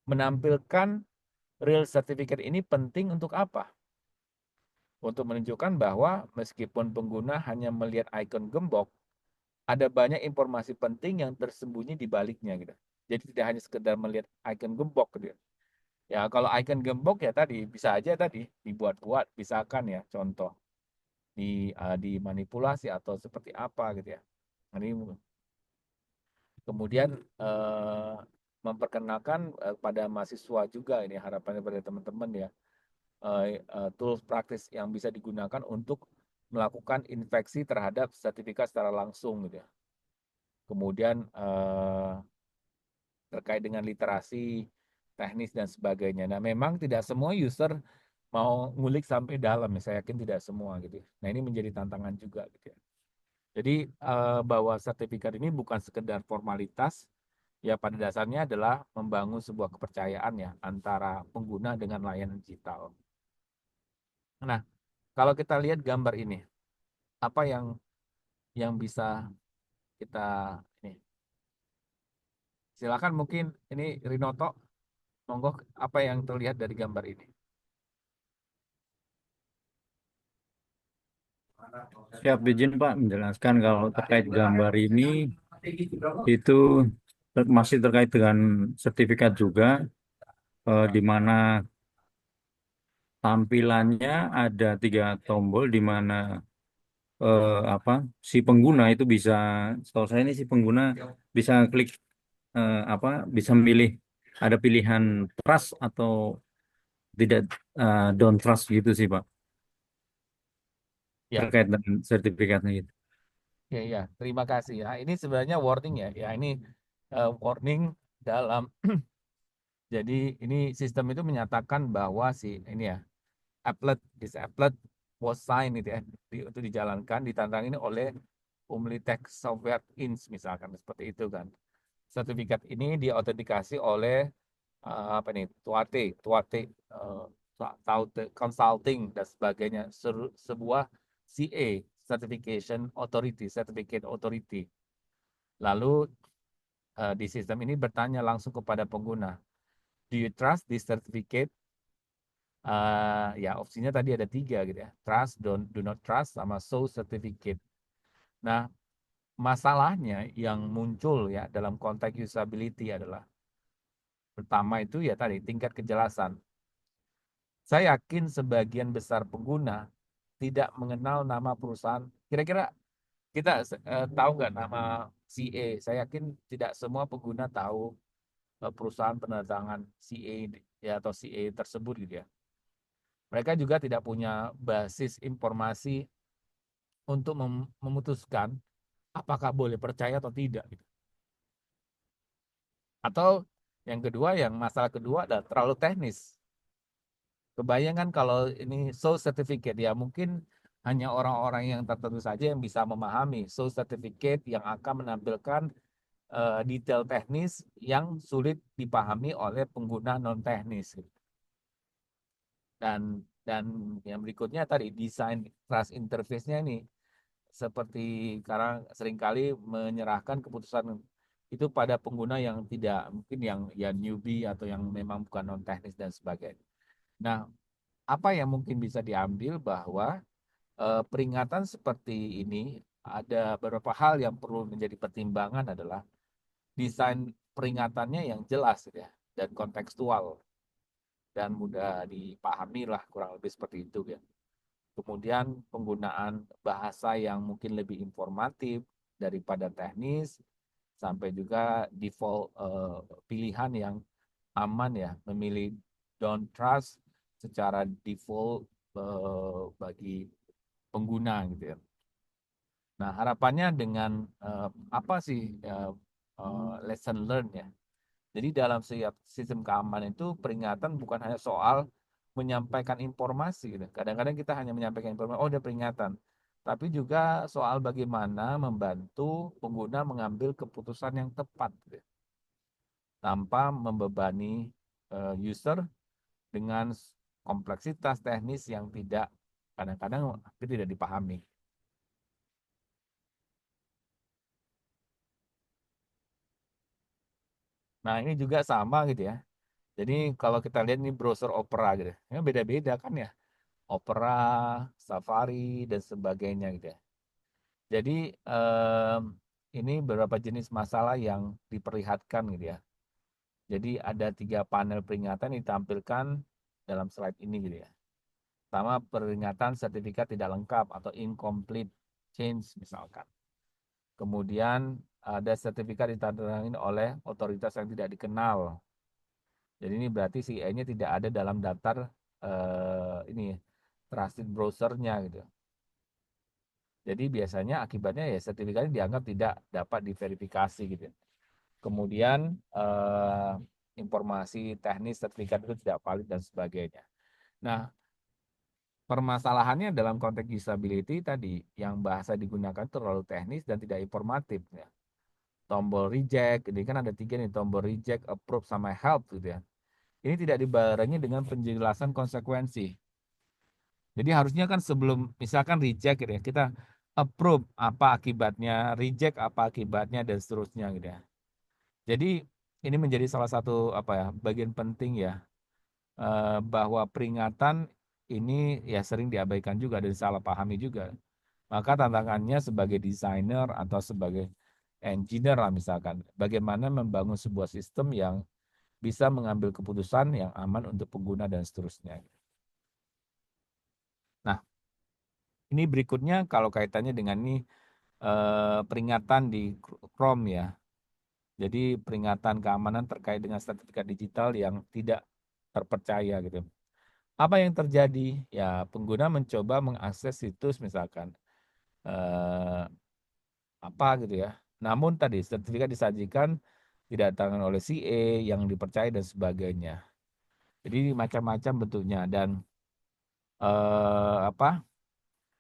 menampilkan real certificate ini penting untuk apa? Untuk menunjukkan bahwa meskipun pengguna hanya melihat ikon gembok, ada banyak informasi penting yang tersembunyi di baliknya gitu. Jadi tidak hanya sekedar melihat ikon gembok gitu. Ya, kalau ikon gembok ya tadi bisa aja tadi dibuat-buat, misalkan ya contoh dimanipulasi atau seperti apa gitu ya. Ini kemudian memperkenalkan pada mahasiswa juga, ini harapannya pada teman-teman ya, tools praktis yang bisa digunakan untuk melakukan infeksi terhadap sertifikat secara langsung gitu ya. Kemudian terkait dengan literasi teknis dan sebagainya. Nah, memang tidak semua user mau ngulik sampai dalam, ya. Saya yakin tidak semua gitu ya. Nah, ini menjadi tantangan juga gitu ya. Jadi bahwa sertifikat ini bukan sekedar formalitas, ya pada dasarnya adalah membangun sebuah kepercayaan ya antara pengguna dengan layanan digital. Nah, kalau kita lihat gambar ini, apa yang bisa kita ini? Silakan mungkin ini Rinoto, monggo apa yang terlihat dari gambar ini? Siap izin Pak menjelaskan kalau terkait gambar ini itu masih terkait dengan sertifikat juga, di mana tampilannya ada 3 tombol di mana apa si pengguna itu bisa, setahu saya ini si pengguna bisa klik apa bisa memilih, ada pilihan trust atau tidak, don't trust gitu sih Pak, Ya, terkait dengan sertifikatnya gitu. ya, terima kasih ya. Ini sebenarnya warning ya. Ya, ini warning dalam jadi ini sistem itu menyatakan bahwa si ini ya applet this applet was signed itu ya itu dijalankan ditandangin oleh Umlitech Software Inc. misalkan seperti itu kan. Sertifikat ini diautentikasi oleh apa nih Tuate Consulting dan sebagainya, sebuah CA Certificate Authority. Lalu di sistem ini bertanya langsung kepada pengguna, do you trust this certificate? Ya opsinya tadi ada 3 gitu ya, trust, do not trust, sama show certificate. Nah, masalahnya yang muncul ya dalam konteks usability adalah pertama itu ya tadi tingkat kejelasan. Saya yakin sebagian besar pengguna tidak mengenal nama perusahaan. Kira-kira kita tahu nggak nama CA? Saya yakin tidak semua pengguna tahu perusahaan penerbangan CA ya atau CA tersebut gitu ya. Mereka juga tidak punya basis informasi untuk memutuskan apakah boleh percaya atau tidak gitu. Atau yang kedua, yang masalah kedua adalah terlalu teknis. Kebayangkan kalau ini show certificate ya mungkin hanya orang-orang yang tertentu saja yang bisa memahami show certificate yang akan menampilkan detail teknis yang sulit dipahami oleh pengguna non teknis. Dan yang berikutnya tadi desain trust interface-nya ini seperti sekarang seringkali menyerahkan keputusan itu pada pengguna yang tidak mungkin yang ya newbie atau yang memang bukan non teknis dan sebagainya. Nah, apa yang mungkin bisa diambil bahwa peringatan seperti ini ada beberapa hal yang perlu menjadi pertimbangan adalah desain peringatannya yang jelas ya dan kontekstual dan mudah dipahami lah kurang lebih seperti itu ya. Kemudian penggunaan bahasa yang mungkin lebih informatif daripada teknis sampai juga default pilihan yang aman ya, memilih don't trust secara default bagi pengguna gitu ya. Nah, harapannya dengan apa sih lesson learn ya. Jadi dalam setiap sistem keamanan itu peringatan bukan hanya soal menyampaikan informasi gitu. Kadang-kadang kita hanya menyampaikan informasi, oh ada peringatan. Tapi juga soal bagaimana membantu pengguna mengambil keputusan yang tepat gitu, tanpa membebani user dengan kompleksitas teknis yang tidak kadang-kadang tidak dipahami. Nah, ini juga sama gitu ya. Jadi kalau kita lihat ini browser Opera gitu, ya beda-beda kan ya. Opera, Safari dan sebagainya gitu ya. Jadi ini beberapa jenis masalah yang diperlihatkan gitu ya. Jadi ada 3 panel peringatan yang ditampilkan dalam slide ini gitu ya. Pertama, peringatan sertifikat tidak lengkap atau incomplete change misalkan. Kemudian ada sertifikat ditandatangani oleh otoritas yang tidak dikenal. Jadi ini berarti si E-nya tidak ada dalam daftar ini trusted browsernya gitu. Jadi biasanya akibatnya ya sertifikatnya dianggap tidak dapat diverifikasi gitu. Kemudian informasi teknis sertifikat itu tidak valid dan sebagainya. Nah, permasalahannya dalam konteks usability tadi yang bahasa digunakan terlalu teknis dan tidak informatif ya. Tombol reject, ini kan ada 3 nih, tombol reject, approve, sama help gitu ya. Ini tidak dibarengi dengan penjelasan konsekuensi. Jadi harusnya kan sebelum misalkan reject gitu ya, kita approve apa akibatnya, reject apa akibatnya dan seterusnya gitu ya. Jadi ini menjadi salah satu apa ya, bagian penting ya bahwa peringatan ini ya sering diabaikan juga dan salah pahami juga. Maka tantangannya sebagai desainer atau sebagai engineer lah misalkan, bagaimana membangun sebuah sistem yang bisa mengambil keputusan yang aman untuk pengguna dan seterusnya. Nah, ini berikutnya kalau kaitannya dengan ini peringatan di Chrome ya. Jadi peringatan keamanan terkait dengan sertifikat digital yang tidak terpercaya gitu. Apa yang terjadi? Ya, pengguna mencoba mengakses situs misalkan apa gitu ya. Namun tadi sertifikat disajikan tidak ditandatangani oleh CA yang dipercaya dan sebagainya. Jadi macam-macam bentuknya dan apa?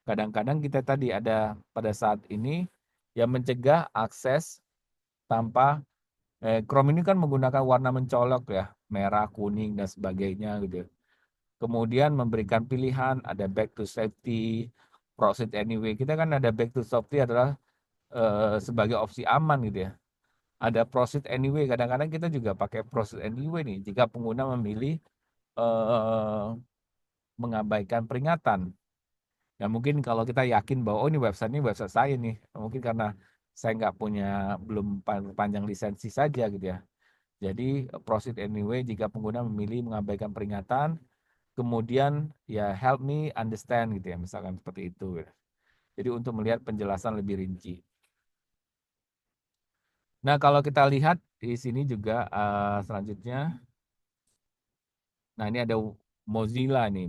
Kadang-kadang kita tadi ada pada saat ini yang mencegah akses tanpa Chrome ini kan menggunakan warna mencolok ya, merah, kuning dan sebagainya gitu. Kemudian memberikan pilihan ada back to safety, proceed anyway. Kita kan ada back to safety adalah sebagai opsi aman gitu ya. Ada proceed anyway. Kadang-kadang kita juga pakai proceed anyway nih jika pengguna memilih eh, mengabaikan peringatan. Ya mungkin kalau kita yakin bahwa oh ini website saya nih, mungkin karena saya nggak punya belum panjang lisensi saja gitu ya. Jadi proceed anyway jika pengguna memilih mengabaikan peringatan, kemudian ya help me understand gitu ya, misalkan seperti itu. Gitu. Jadi untuk melihat penjelasan lebih rinci. Nah kalau kita lihat di sini juga selanjutnya, nah ini ada Mozilla nih,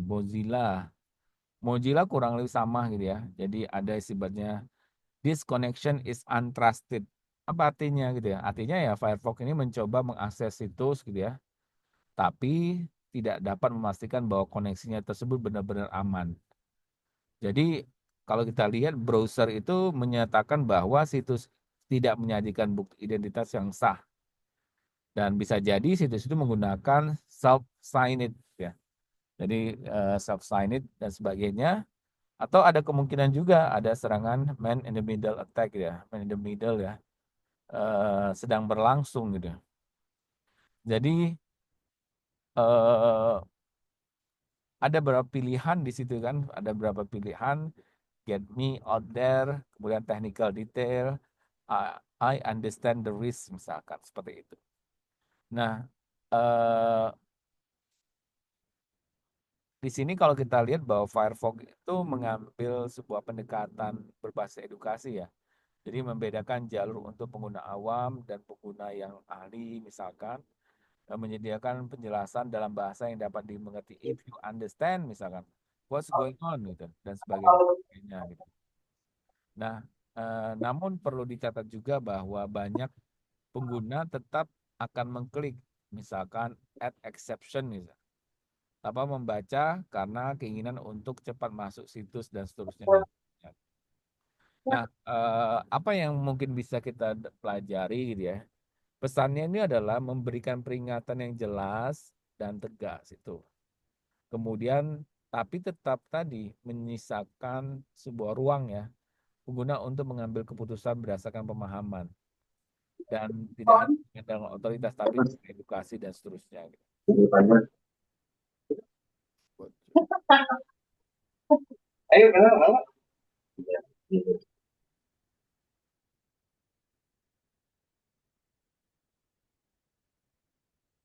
Mozilla kurang lebih sama gitu ya. Jadi ada sifatnya this connection is untrusted. Apa artinya gitu ya? Artinya ya Firefox ini mencoba mengakses situs gitu ya, tapi tidak dapat memastikan bahwa koneksinya tersebut benar-benar aman. Jadi kalau kita lihat browser itu menyatakan bahwa situs tidak menyajikan bukti identitas yang sah dan bisa jadi situs itu menggunakan self signed ya. Jadi self signed dan sebagainya atau ada kemungkinan juga ada serangan man in the middle attack ya, man in the middle ya. Sedang berlangsung gitu. Jadi ada beberapa pilihan di situ kan, ada beberapa pilihan get me out there, kemudian technical detail, I understand the risk misalkan seperti itu. Nah, di sini kalau kita lihat bahwa Firefox itu mengambil sebuah pendekatan berbasis edukasi ya. Jadi membedakan jalur untuk pengguna awam dan pengguna yang ahli misalkan menyediakan penjelasan dalam bahasa yang dapat dimengerti if you understand misalkan what's going on gitu dan sebagainya gitu. Nah, namun perlu dicatat juga bahwa banyak pengguna tetap akan mengklik misalkan add exception misalkan tanpa membaca karena keinginan untuk cepat masuk situs dan seterusnya. Nah, apa yang mungkin bisa kita pelajari gitu ya? Pesannya ini adalah memberikan peringatan yang jelas dan tegas itu. Kemudian, tapi tetap tadi menyisakan sebuah ruang ya, pengguna untuk mengambil keputusan berdasarkan pemahaman. dan tidak hanya dengan otoritas tapi juga edukasi dan seterusnya. Gitu. Ayo, kenapa?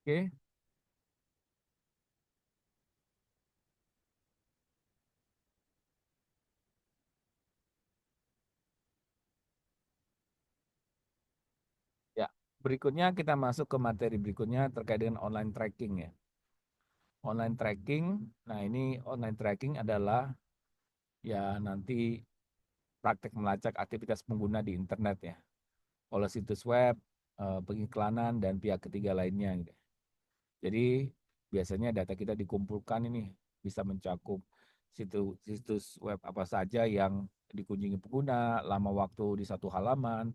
Oke, ya. Berikutnya kita masuk ke materi berikutnya terkait dengan online tracking ya. Online tracking, nah ini online tracking adalah ya nanti praktek melacak aktivitas pengguna di internet ya, oleh situs web, pengiklanan, dan pihak ketiga lainnya. Gitu. Jadi biasanya data kita dikumpulkan ini bisa mencakup situs web apa saja yang dikunjungi pengguna, lama waktu di satu halaman,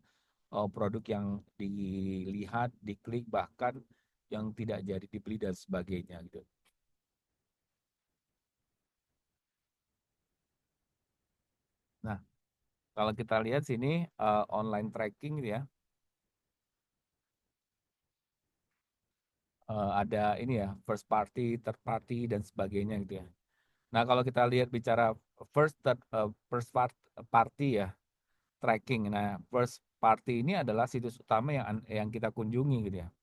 produk yang dilihat, diklik, bahkan yang tidak jadi dibeli dan sebagainya gitu. Nah, kalau kita lihat sini online tracking gitu ya, ada ini ya first party, third party dan sebagainya gitu ya. Nah, kalau kita lihat bicara first party ya tracking. Nah, first party ini adalah situs utama yang kita kunjungi gitu ya.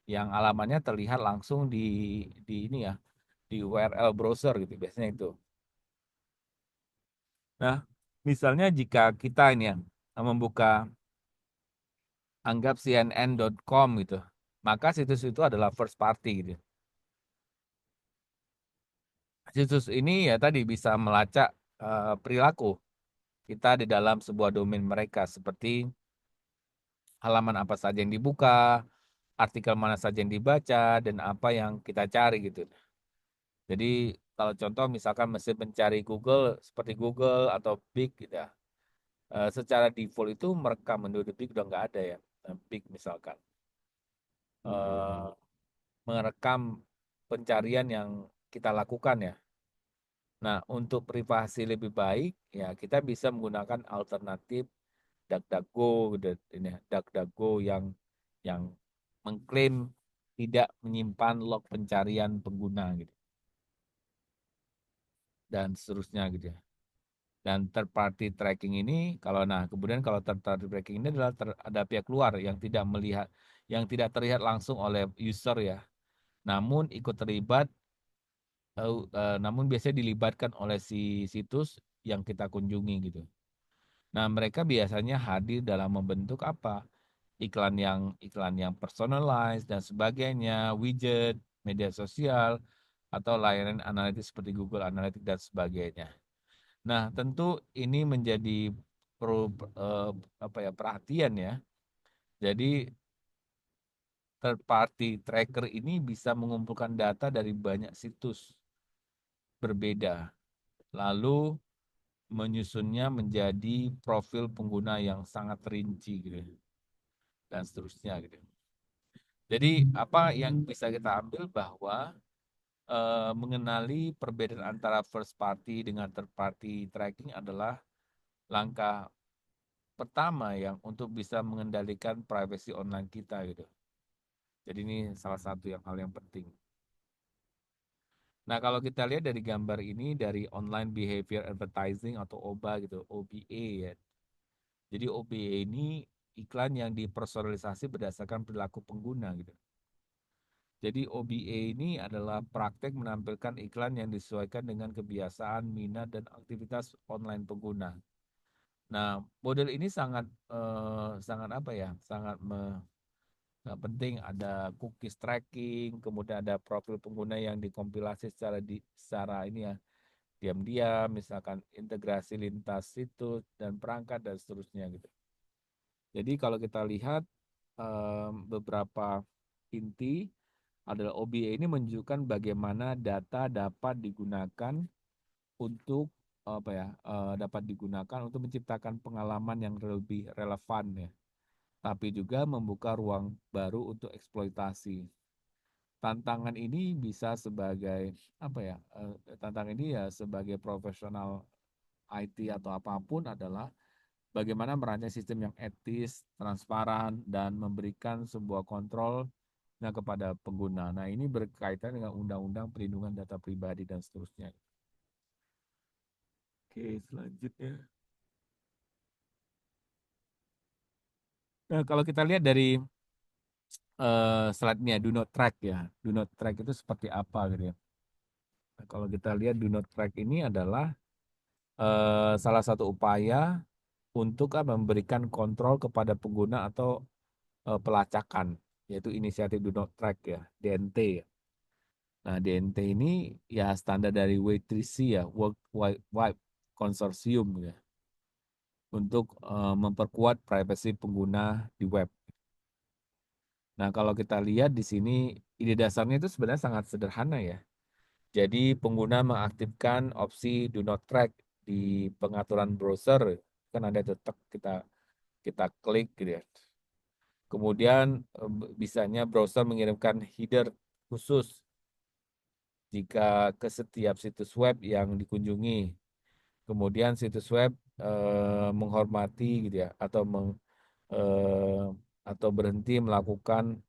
Yang alamatnya terlihat langsung di ini ya, di URL browser gitu biasanya itu. Nah, misalnya jika kita ini ya membuka anggap cnn.com gitu, maka situs itu adalah first party gitu. Situs ini ya tadi bisa melacak perilaku kita di dalam sebuah domain mereka seperti halaman apa saja yang dibuka, artikel mana saja yang dibaca, dan apa yang kita cari gitu. Jadi kalau contoh misalkan mesin pencari Google seperti Google atau Bing gitu ya, secara default itu merekam menurut Bing udah nggak ada ya. Bing misalkan eh, merekam pencarian yang kita lakukan ya. Nah, untuk privasi lebih baik ya kita bisa menggunakan alternatif DuckDuckGo gitu, ini ya, DuckDuckGo yang mengklaim tidak menyimpan log pencarian pengguna gitu dan seterusnya gitu ya. Dan third party tracking ini kemudian kalau third party tracking ini adalah ada pihak luar yang tidak melihat yang tidak terlihat langsung oleh user ya. Namun ikut terlibat namun biasanya dilibatkan oleh si situs yang kita kunjungi gitu. Nah, mereka biasanya hadir dalam membentuk apa? Iklan yang personalized dan sebagainya, widget, media sosial atau layanan analitis seperti Google Analytics dan sebagainya. Nah, tentu ini menjadi perlu perhatian ya. Jadi third party tracker ini bisa mengumpulkan data dari banyak situs berbeda, lalu menyusunnya menjadi profil pengguna yang sangat rinci gitu dan seterusnya gitu. Jadi apa yang bisa kita ambil bahwa mengenali perbedaan antara first party dengan third party tracking adalah langkah pertama yang untuk bisa mengendalikan privacy online kita gitu. Jadi ini salah satu hal yang penting. Nah, kalau kita lihat dari gambar ini dari online behavior advertising atau OBA gitu, OBA ya. Jadi OBA ini iklan yang dipersonalisasi berdasarkan perilaku pengguna gitu. Jadi OBA ini adalah praktek menampilkan iklan yang disesuaikan dengan kebiasaan, minat, dan aktivitas online pengguna. Nah, model ini sangat apa ya? Penting ada cookies tracking, kemudian ada profil pengguna yang dikompilasi secara ini ya diam-diam, misalkan integrasi lintas situs dan perangkat dan seterusnya gitu. Jadi kalau kita lihat beberapa inti adalah OBA ini menunjukkan bagaimana data dapat digunakan untuk dapat digunakan untuk menciptakan pengalaman yang lebih relevan ya, tapi juga membuka ruang baru untuk eksploitasi. Tantangan ini bisa sebagai tantangan ini ya sebagai profesional IT atau apapun adalah bagaimana merancang sistem yang etis, transparan, dan memberikan sebuah kontrol kepada pengguna. Nah, ini berkaitan dengan Undang-Undang Perlindungan Data Pribadi dan seterusnya. Oke, selanjutnya. Nah, kalau kita lihat dari slide-nya, do not track ya. Do not track itu seperti apa gitu ya. Nah, kalau kita lihat do not track ini adalah salah satu upaya untuk memberikan kontrol kepada pengguna atau pelacakan, yaitu inisiatif do not track ya, DNT ya. Nah, DNT ini ya standar dari W3C ya, World Wide Consortium ya, untuk memperkuat privasi pengguna di web. Nah, kalau kita lihat di sini, ide dasarnya itu sebenarnya sangat sederhana ya. Jadi, pengguna mengaktifkan opsi do not track di pengaturan browser, kan ada tetap kita klik gitu ya. Kemudian bisanya browser mengirimkan header khusus jika ke setiap situs web yang dikunjungi. Kemudian situs web menghormati gitu ya, eh, atau berhenti melakukan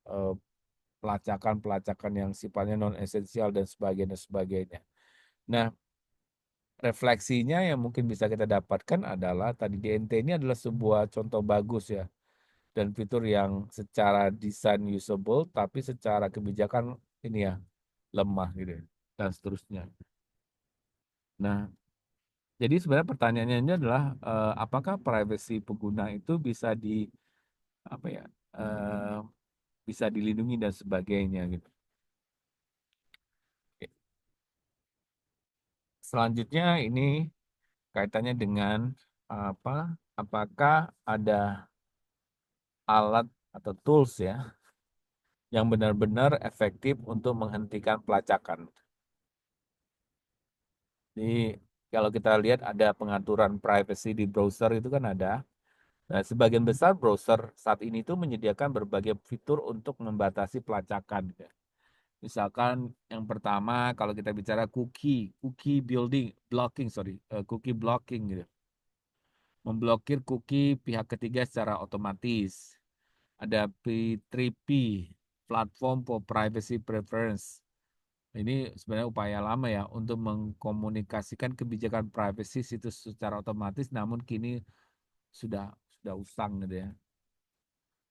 pelacakan-pelacakan yang sifatnya non esensial dan sebagainya. Nah, refleksinya yang mungkin bisa kita dapatkan adalah tadi DNT ini adalah sebuah contoh bagus ya, dan fitur yang secara desain usable tapi secara kebijakan ini ya lemah gitu ya, dan seterusnya. Nah, jadi sebenarnya pertanyaannya ini adalah apakah privasi pengguna itu bisa apa ya eh, bisa dilindungi dan sebagainya gitu. Oke. Selanjutnya ini kaitannya dengan apa? Apakah ada alat atau tools ya yang benar-benar efektif untuk menghentikan pelacakan? Jadi kalau kita lihat ada pengaturan privacy di browser itu kan ada. Nah, sebagian besar browser saat ini tuh menyediakan berbagai fitur untuk membatasi pelacakan, gitu. Misalkan yang pertama kalau kita bicara cookie blocking, cookie blocking gitu. Memblokir cookie pihak ketiga secara otomatis. Ada P3P, Platform for Privacy Preference. Ini sebenarnya upaya lama ya untuk mengkomunikasikan kebijakan privacy situs secara otomatis, namun kini sudah usang gitu ya.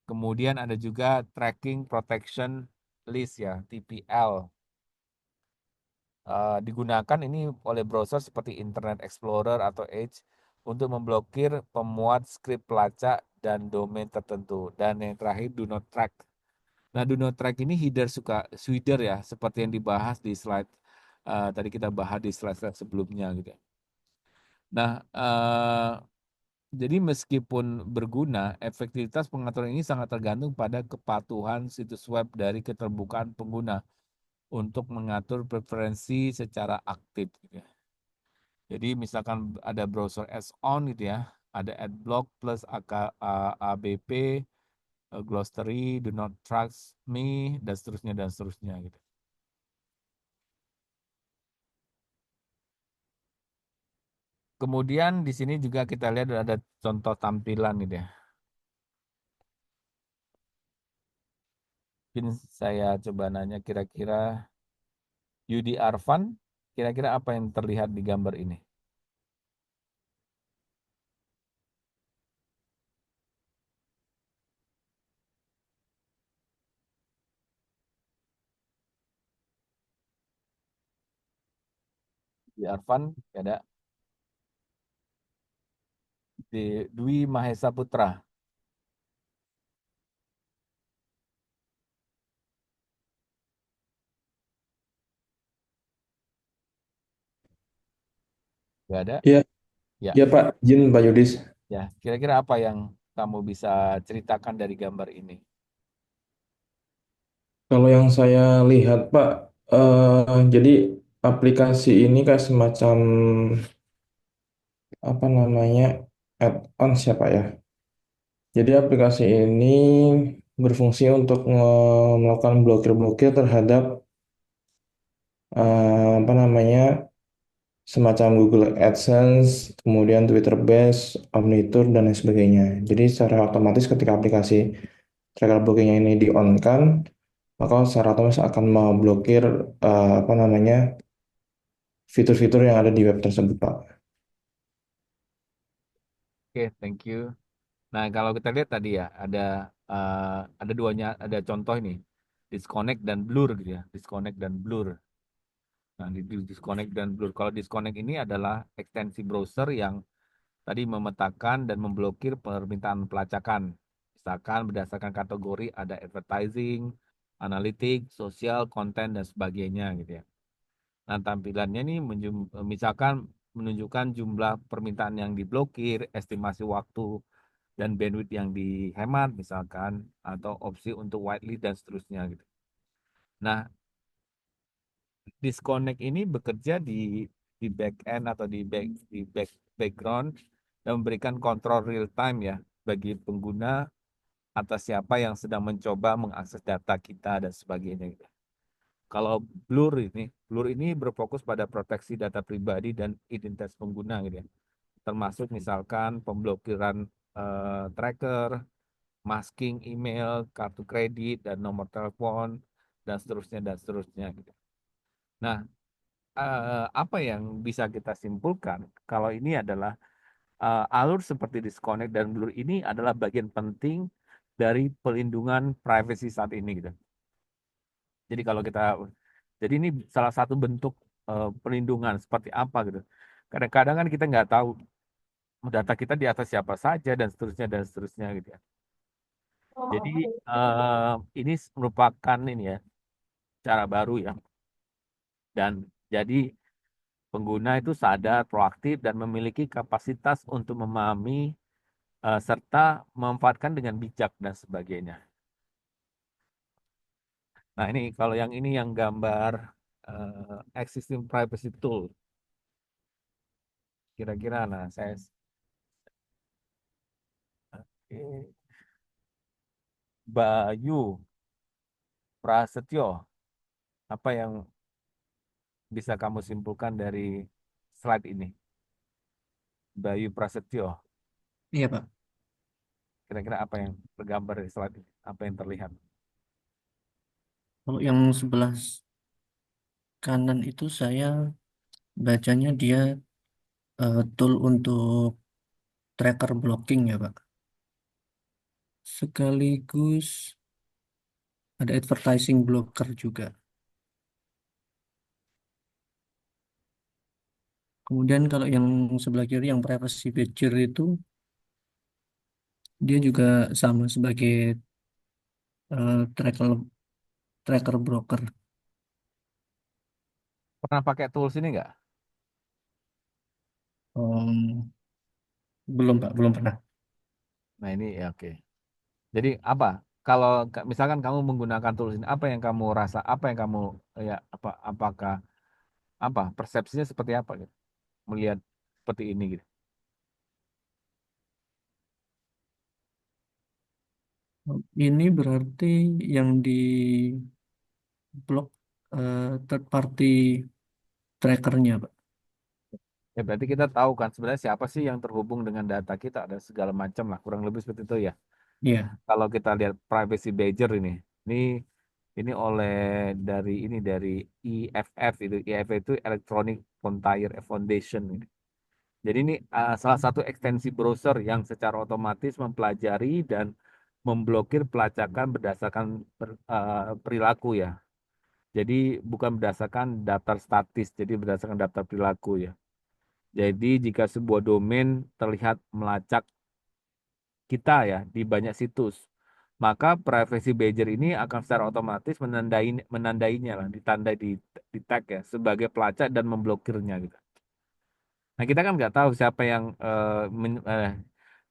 Kemudian ada juga Tracking Protection List ya, TPL. Digunakan ini oleh browser seperti Internet Explorer atau Edge untuk memblokir pemuat skrip pelacak dan domain tertentu. Dan yang terakhir, do not track. Nah, do not track ini header ya, seperti yang dibahas di slide tadi kita bahas di slide sebelumnya gitu. Nah, jadi meskipun berguna, efektivitas pengaturan ini sangat tergantung pada kepatuhan situs web dari keterbukaan pengguna untuk mengatur preferensi secara aktif gitu ya. Jadi misalkan ada browser add-on gitu ya, ada adblock plus ABP, glossary, do not trust me, dan seterusnya gitu. Kemudian di sini juga kita lihat ada contoh tampilan gitu ya. Mungkin saya coba nanya kira-kira Yudi Arfan, kira-kira apa yang terlihat di gambar ini? Yudi Arfan, ada Dwi Mahesa Putra. Gak ada? Iya, Ya, iya Pak, izin Pak Yudis. ya. Kira-kira apa yang kamu bisa ceritakan dari gambar ini? Kalau yang saya lihat Pak, jadi aplikasi ini kayak semacam apa namanya add-on siapa ya? Jadi aplikasi ini berfungsi untuk melakukan blokir-blokir terhadap apa namanya semacam Google AdSense, kemudian Twitter Base, Omnitur, dan lain sebagainya. Jadi secara otomatis ketika aplikasi tracker blockingnya ini di-on-kan, maka secara otomatis akan memblokir apa namanya fitur-fitur yang ada di web tersebut, Pak. Oke, thank you. Nah, kalau kita lihat tadi ya, ada duanya, ada contoh ini, disconnect dan blur gitu ya, disconnect dan blur. Nah, di disconnect dan blur. Kalau disconnect ini adalah ekstensi browser yang tadi memetakan dan memblokir permintaan pelacakan. Misalkan berdasarkan kategori ada advertising, analitik, sosial, konten, dan sebagainya gitu ya. Nah, tampilannya ini misalkan menunjukkan jumlah permintaan yang diblokir, estimasi waktu dan bandwidth yang dihemat misalkan, atau opsi untuk whitelist dan seterusnya gitu. Nah, disconnect ini bekerja di back end atau di background dan memberikan kontrol real time ya bagi pengguna atas siapa yang sedang mencoba mengakses data kita dan sebagainya gitu. Kalau Blur ini berfokus pada proteksi data pribadi dan identitas pengguna gitu ya. Termasuk misalkan pemblokiran tracker, masking email, kartu kredit dan nomor telepon dan seterusnya gitu. Nah, apa yang bisa kita simpulkan kalau ini adalah alur seperti disconnect dan blur ini adalah bagian penting dari pelindungan privacy saat ini gitu. Jadi kalau kita jadi ini salah satu bentuk perlindungan seperti apa gitu. Kadang-kadang kan kita nggak tahu data kita di atas siapa saja dan seterusnya gitu ya. Jadi ini merupakan ini ya cara baru ya. Dan jadi pengguna itu sadar, proaktif, dan memiliki kapasitas untuk memahami serta memanfaatkan dengan bijak dan sebagainya. Nah ini kalau yang ini yang gambar existing privacy tool. Kira-kira nah saya Oke. Bayu Prasetyo, apa yang bisa kamu simpulkan dari slide ini? Bayu Prasetyo, Iya, Pak. kira-kira apa yang tergambar di slide ini? Apa yang terlihat? Kalau yang sebelah kanan itu saya bacanya dia tool untuk tracker blocking ya, Pak. Sekaligus ada advertising blocker juga. Kemudian kalau yang sebelah kiri yang privacy badger itu dia juga sama sebagai tracker tracker broker. Pernah pakai tools ini nggak? Em, belum Pak, belum pernah. Nah ini ya oke. Jadi apa? Kalau misalkan kamu menggunakan tools ini, apa yang kamu rasa? Apa yang kamu ya apakah apa persepsinya seperti apa gitu? Melihat seperti ini gitu. Ini berarti yang di blok third party trackernya Pak. Ya berarti kita tahu kan sebenarnya siapa sih yang terhubung dengan data kita, ada segala macam lah, kurang lebih seperti itu ya. Iya. Kalau kita lihat privacy badger ini ini oleh dari EFF itu, EFF itu Electronic Frontier Foundation. Jadi ini salah satu ekstensi browser yang secara otomatis mempelajari dan memblokir pelacakan berdasarkan perilaku ya. Jadi bukan berdasarkan daftar statis, jadi berdasarkan daftar perilaku ya. Jadi jika sebuah domain terlihat melacak kita ya di banyak situs, maka privacy badger ini akan secara otomatis menandainya lah, ditandai di tag ya sebagai pelacak dan memblokirnya gitu. Nah kita kan nggak tahu siapa yang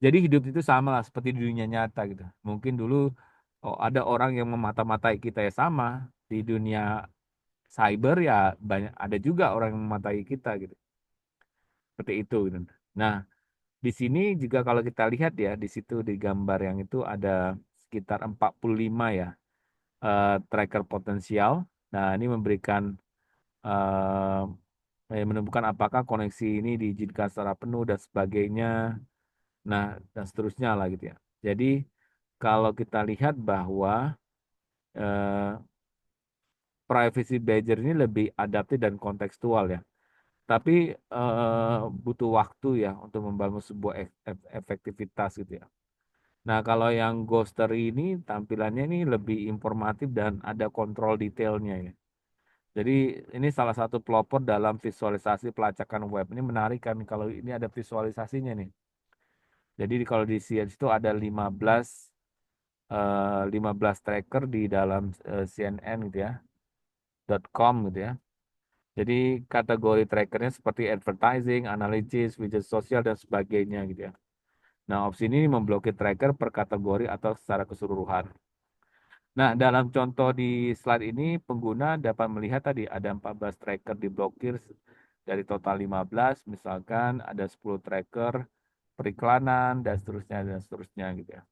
jadi hidup itu sama lah seperti di dunia nyata gitu. Mungkin dulu ada orang yang memata-matai kita ya sama di dunia cyber ya banyak ada juga orang yang mematai kita gitu. Seperti itu gitu. Nah, di sini juga kalau kita lihat ya di situ di gambar yang itu ada sekitar 45 ya tracker potensial. Nah, ini memberikan menemukan apakah koneksi ini diizinkan secara penuh dan sebagainya. Nah, dan seterusnya lah gitu ya. Jadi kalau kita lihat bahwa eh, privacy badger ini lebih adaptif dan kontekstual ya. Tapi butuh waktu ya untuk membangun sebuah efektivitas gitu ya. Nah, kalau yang Ghostery ini tampilannya ini lebih informatif dan ada kontrol detailnya ya. Jadi ini salah satu pelopor dalam visualisasi pelacakan web. Ini menarik kan kalau ini ada visualisasinya nih. Jadi kalau di CNS itu ada 15 tracker di dalam CNN gitu ya, .com gitu ya. Jadi kategori trackernya seperti advertising, analytics, widget sosial dan sebagainya gitu ya. Nah, opsi ini memblokir tracker per kategori atau secara keseluruhan. Nah, dalam contoh di slide ini, pengguna dapat melihat tadi ada 14 tracker diblokir dari total 15, misalkan ada 10 tracker periklanan, dan seterusnya gitu ya.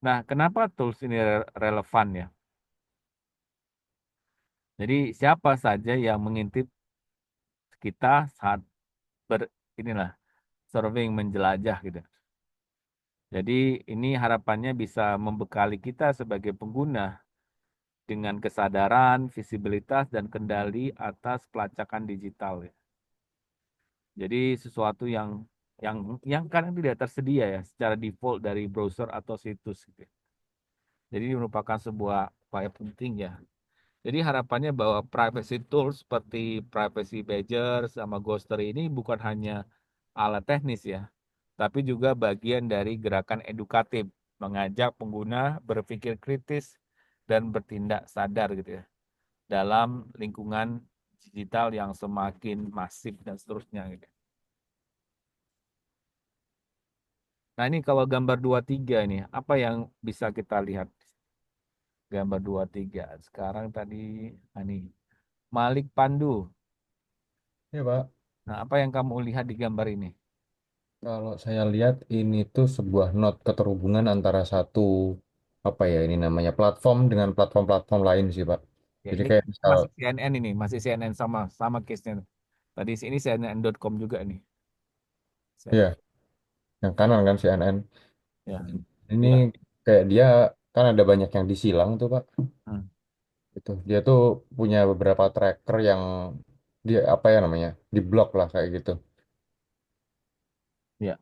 Nah, kenapa tools ini relevan ya? Jadi, siapa saja yang mengintip kita saat inilah surfing menjelajah gitu. Jadi, ini harapannya bisa membekali kita sebagai pengguna dengan kesadaran, visibilitas, dan kendali atas pelacakan digital ya. Jadi sesuatu yang kadang tidak tersedia ya secara default dari browser atau situs gitu. Jadi merupakan sebuah upaya penting ya. Jadi harapannya bahwa privacy tools seperti Privacy Badger sama Ghostery ini bukan hanya alat teknis ya, tapi juga bagian dari gerakan edukatif, mengajak pengguna berpikir kritis dan bertindak sadar gitu ya dalam lingkungan digital yang semakin masif dan seterusnya gitu. Nah, ini kalau gambar 23 ini, apa yang bisa kita lihat? Gambar 23. Sekarang tadi, ini, Malik Pandu. Ya, Pak. Nah, apa yang kamu lihat di gambar ini? Kalau saya lihat ini tuh sebuah not keterhubungan antara satu apa ya ini namanya platform dengan platform-platform lain sih, Pak. Ya, Jadi ini kayak misal masih CNN ini, masih CNN sama case-nya. Tadi ini CNN.com juga nih. ya CNN. yang kanan kan CNN. Ya, Ini ya. kayak dia kan ada banyak yang disilang tuh, Pak. Hmm, Itu dia tuh punya beberapa tracker yang dia apa ya namanya? Diblok lah kayak gitu. ya,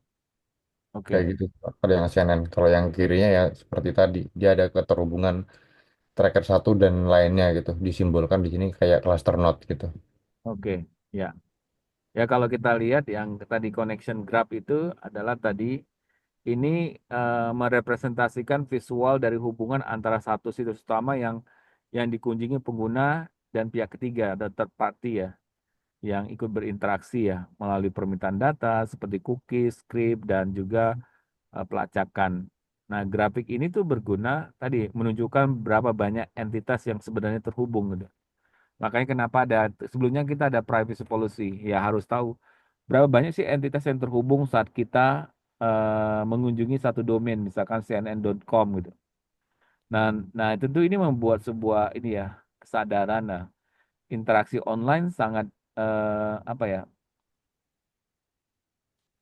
Kayak oke. gitu, Pak. Pada yang CNN. Kalau yang kirinya ya seperti tadi, dia ada keterhubungan tracker satu dan lainnya gitu disimbolkan di sini kayak cluster node gitu. Oke, ya. Ya, kalau kita lihat yang tadi connection graph itu adalah tadi ini merepresentasikan visual dari hubungan antara satu situs utama yang dikunjungi pengguna dan pihak ketiga atau third party ya yang ikut berinteraksi ya melalui permintaan data seperti cookies, script dan juga pelacakan. Nah, grafik ini tuh berguna tadi menunjukkan berapa banyak entitas yang sebenarnya terhubung gitu. Makanya kenapa sebelumnya kita ada privacy policy ya harus tahu berapa banyak sih entitas yang terhubung saat kita mengunjungi satu domain, misalkan cnn.com gitu. Nah, nah tentu ini membuat sebuah ini ya kesadaran. Nah, interaksi online sangat apa ya,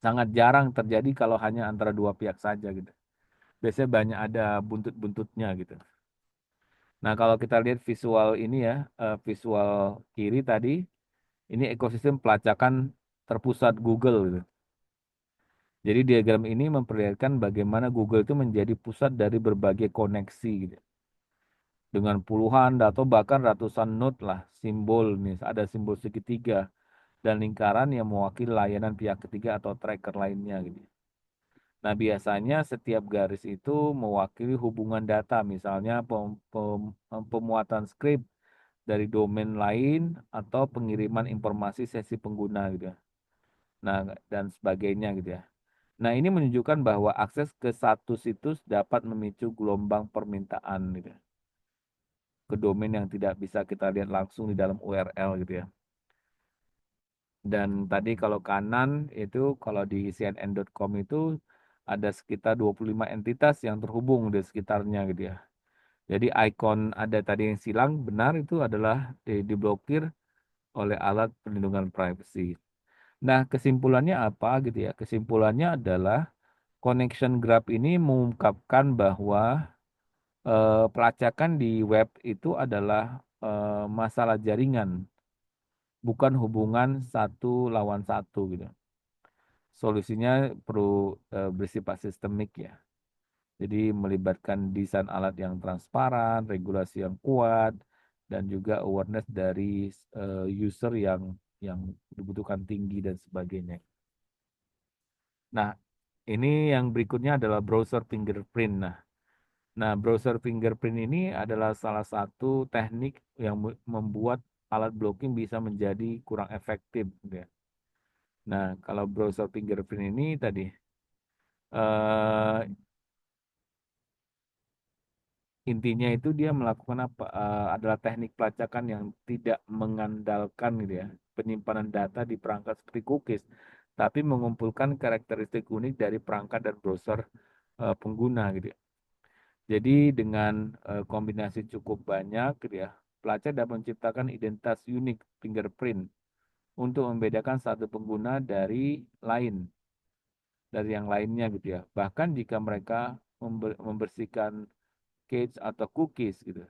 sangat jarang terjadi kalau hanya antara dua pihak saja gitu. Biasanya banyak ada buntut-buntutnya gitu. Nah, kalau kita lihat visual ini ya, visual kiri tadi, ini ekosistem pelacakan terpusat Google gitu. Jadi diagram ini memperlihatkan bagaimana Google itu menjadi pusat dari berbagai koneksi gitu. Dengan puluhan atau bahkan ratusan node lah simbol nih, ada simbol segitiga dan lingkaran yang mewakili layanan pihak ketiga atau tracker lainnya gitu. Nah, biasanya setiap garis itu mewakili hubungan data, misalnya pemuatan skrip dari domain lain atau pengiriman informasi sesi pengguna gitu ya. Nah, dan sebagainya gitu ya. Nah, ini menunjukkan bahwa akses ke satu situs dapat memicu gelombang permintaan gitu ya, ke domain yang tidak bisa kita lihat langsung di dalam URL gitu ya. Dan tadi kalau kanan itu kalau di cnn.com itu ada sekitar 25 entitas yang terhubung di sekitarnya gitu ya. Jadi ikon ada tadi yang silang benar itu adalah diblokir oleh alat perlindungan privasi. Nah, kesimpulannya apa gitu ya? Kesimpulannya adalah connection graph ini mengungkapkan bahwa pelacakan di web itu adalah masalah jaringan, bukan hubungan satu lawan satu gitu. Solusinya perlu bersifat sistemik ya. Jadi melibatkan desain alat yang transparan, regulasi yang kuat, dan juga awareness dari user yang dibutuhkan tinggi dan sebagainya. Nah, ini yang berikutnya adalah browser fingerprint. Nah, browser fingerprint ini adalah salah satu teknik yang membuat alat blocking bisa menjadi kurang efektif, gitu ya. Nah, kalau browser fingerprint ini tadi eh, intinya itu dia melakukan apa? Adalah teknik pelacakan yang tidak mengandalkan gitu ya penyimpanan data di perangkat seperti cookies, tapi mengumpulkan karakteristik unik dari perangkat dan browser pengguna gitu ya. Jadi dengan kombinasi cukup banyak gitu ya, pelacak dapat menciptakan identitas unik fingerprint untuk membedakan satu pengguna dari yang lainnya gitu ya. Bahkan jika mereka membersihkan cache atau cookies gitu.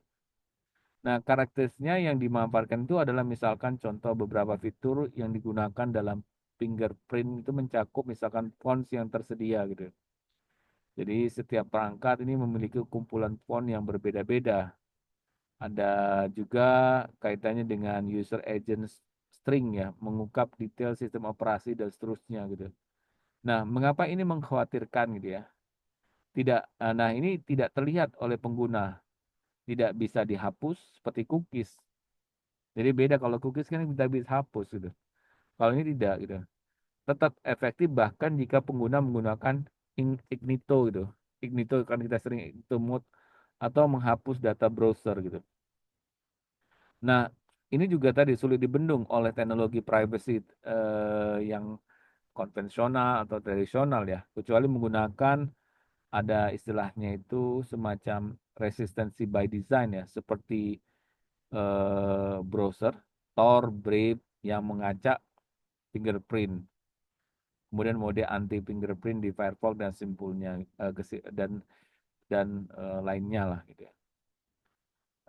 Nah, karakteristiknya yang dimanfaatkan itu adalah misalkan contoh beberapa fitur yang digunakan dalam fingerprint itu mencakup misalkan fonts yang tersedia gitu. Jadi setiap perangkat ini memiliki kumpulan font yang berbeda-beda. Ada juga kaitannya dengan user agent string ya, mengungkap detail sistem operasi dan seterusnya gitu. Nah, mengapa ini mengkhawatirkan gitu ya? Nah ini tidak terlihat oleh pengguna, tidak bisa dihapus seperti cookies. Jadi beda kalau cookies kan kita bisa hapus gitu. Kalau ini tidak gitu. Tetap efektif bahkan jika pengguna menggunakan Ignito gitu. Ignito kan kita sering Ignito mode atau menghapus data browser gitu. Nah, ini juga tadi sulit dibendung oleh teknologi privacy yang konvensional atau tradisional ya, kecuali menggunakan ada istilahnya itu semacam resistency by design ya, seperti browser Tor, Brave yang mengacak fingerprint. Kemudian mode anti fingerprint di Firefox dan simpulnya lainnya lah gitu ya.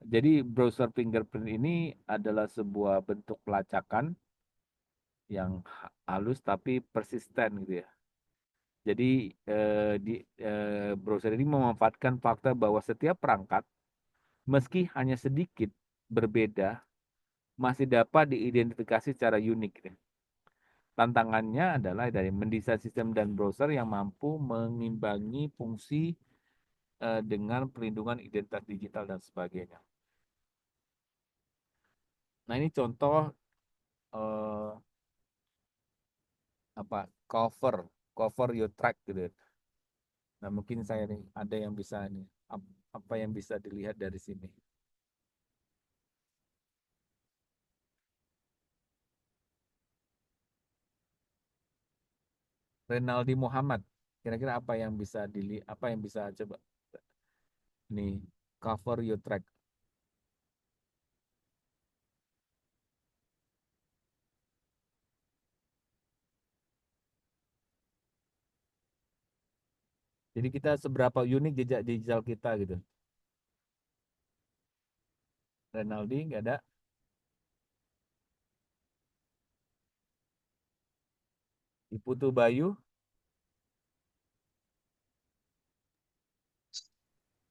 Jadi browser fingerprint ini adalah sebuah bentuk pelacakan yang halus tapi persisten gitu ya. Jadi browser ini memanfaatkan fakta bahwa setiap perangkat meski hanya sedikit berbeda masih dapat diidentifikasi secara unik gitu. Tantangannya adalah dari mendesain sistem dan browser yang mampu mengimbangi fungsi dengan perlindungan identitas digital dan sebagainya. Nah, ini contoh eh, apa cover your track gitu. Nah, mungkin saya nih ada yang bisa nih apa yang bisa dilihat dari sini. Renaldi Muhammad. Kira-kira apa yang bisa dilihat, apa yang bisa coba nih cover your track. Jadi kita seberapa unik jejak digital kita gitu. Renaldi nggak ada. Iputu Bayu,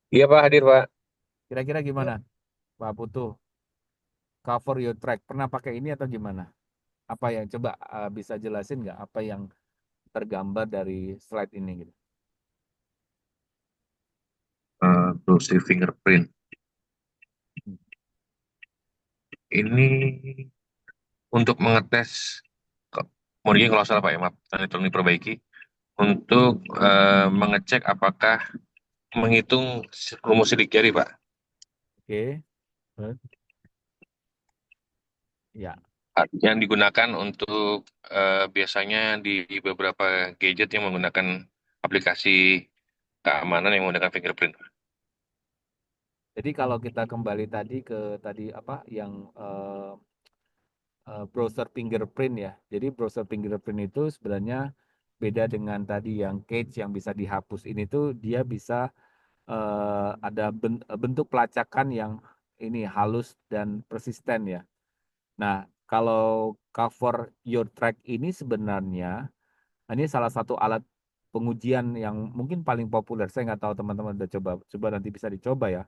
Iya Pak, hadir Pak. kira-kira gimana? Pak Putu, cover your track. Pernah pakai ini atau gimana? Apa yang coba bisa jelasin nggak apa yang tergambar dari slide ini gitu? Browser fingerprint. Ini untuk mengetes, mungkin kalau salah Pak ya, maaf, nanti tolong diperbaiki. Untuk mengecek apakah menghitung rumus sidik jari Pak. Oke. Ya. Yang digunakan untuk biasanya di beberapa gadget yang menggunakan aplikasi keamanan yang menggunakan fingerprint. Jadi kalau kita kembali tadi ke apa yang browser fingerprint ya. Jadi browser fingerprint itu sebenarnya beda dengan tadi yang cache yang bisa dihapus. Ini tuh dia bisa ada bentuk pelacakan yang ini halus dan persisten ya. Nah, kalau cover your track ini sebenarnya ini salah satu alat pengujian yang mungkin paling populer. Saya nggak tahu teman-teman udah coba, coba nanti bisa dicoba ya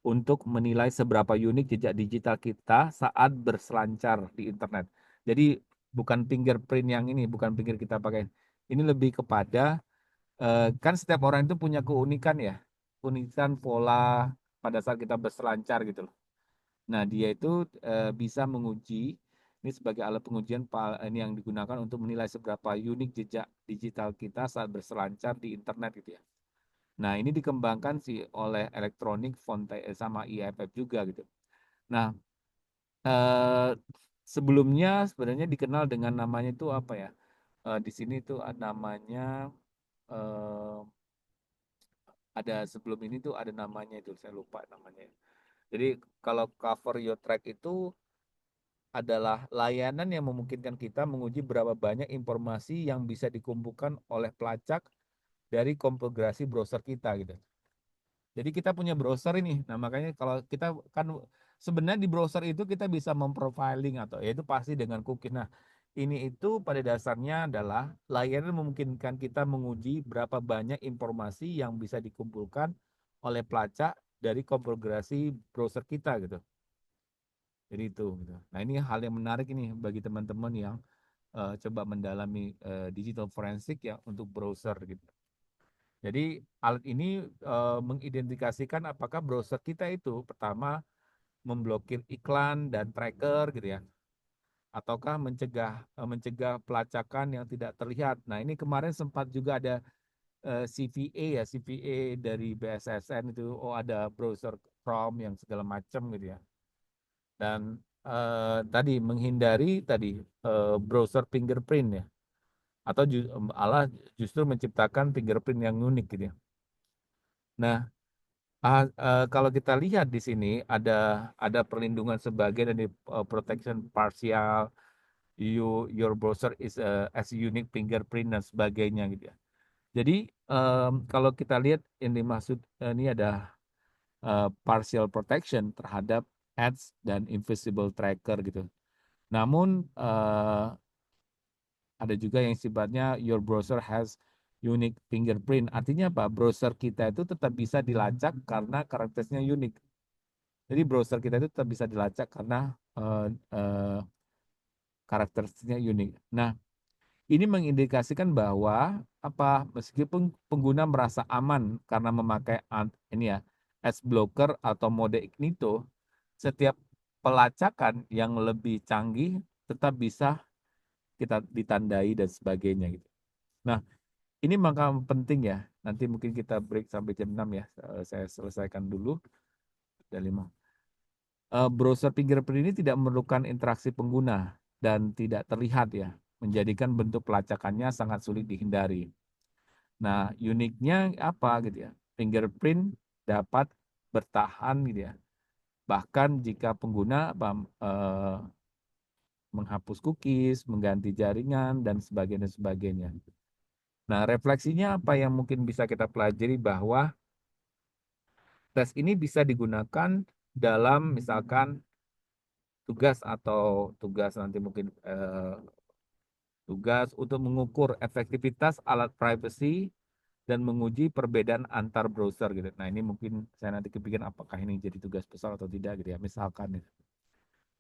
untuk menilai seberapa unik jejak digital kita saat berselancar di internet. Jadi bukan fingerprint yang ini, bukan finger kita pakai. Ini lebih kepada kan setiap orang itu punya keunikan ya, keunikan pola pada saat kita berselancar gitu loh. Nah, dia itu bisa menguji ini sebagai alat pengujian ini yang digunakan untuk menilai seberapa unik jejak digital kita saat berselancar di internet gitu ya. Nah, ini dikembangkan sih oleh Electronic Frontier sama IFF juga gitu. Nah, eh, sebelumnya sebenarnya dikenal dengan namanya itu apa ya? Di sini tuh namanya eh, ada sebelum ini tuh ada namanya itu saya lupa namanya. Jadi kalau cover your track itu adalah layanan yang memungkinkan kita menguji berapa banyak informasi yang bisa dikumpulkan oleh pelacak dari konfigurasi browser kita gitu. Jadi kita punya browser ini. Nah, makanya kalau kita kan sebenarnya di browser itu kita bisa memprofiling atau yaitu pasti dengan cookie. Nah, ini itu pada dasarnya adalah layanan memungkinkan kita menguji berapa banyak informasi yang bisa dikumpulkan oleh pelacak dari konfigurasi browser kita gitu. Jadi itu gitu. Nah, ini hal yang menarik ini bagi teman-teman yang coba mendalami digital forensik ya untuk browser gitu. Jadi alat ini mengidentifikasikan apakah browser kita itu pertama memblokir iklan dan tracker gitu ya, ataukah mencegah pelacakan yang tidak terlihat. Nah, ini kemarin sempat juga ada CVA ya, CVA dari BSSN itu, oh ada browser Chrome yang segala macam gitu ya. Dan tadi menghindari tadi browser fingerprint ya, atau justru menciptakan fingerprint yang unik gitu ya. Nah, kalau kita lihat di sini ada perlindungan sebagian dari protection partial, your browser is as unique fingerprint dan sebagainya gitu ya. Jadi kalau kita lihat yang dimaksud ini ada partial protection terhadap ads dan invisible tracker gitu. Namun ada juga yang sifatnya your browser has unique fingerprint. Artinya apa? Browser kita itu tetap bisa dilacak karena karakteristiknya unik. Jadi browser kita itu tetap bisa dilacak karena karakteristiknya unik. Nah, ini mengindikasikan bahwa apa meskipun pengguna merasa aman karena memakai ini ya ad blocker atau mode incognito, setiap pelacakan yang lebih canggih tetap bisa kita ditandai dan sebagainya gitu. Nah, ini maka penting ya. Nanti mungkin kita break sampai jam 6 ya. Saya selesaikan dulu. Ada 5. Browser fingerprint ini tidak memerlukan interaksi pengguna dan tidak terlihat ya, menjadikan bentuk pelacakannya sangat sulit dihindari. Nah, uniknya apa gitu ya? Fingerprint dapat bertahan gitu ya. Bahkan jika pengguna menghapus cookies, mengganti jaringan dan sebagainya. Nah, refleksinya apa yang mungkin bisa kita pelajari bahwa tes ini bisa digunakan dalam misalkan tugas nanti mungkin tugas untuk mengukur efektivitas alat privacy dan menguji perbedaan antar browser gitu. Nah, ini mungkin saya nanti kepikiran apakah ini jadi tugas besar atau tidak gitu ya, misalkan. Gitu.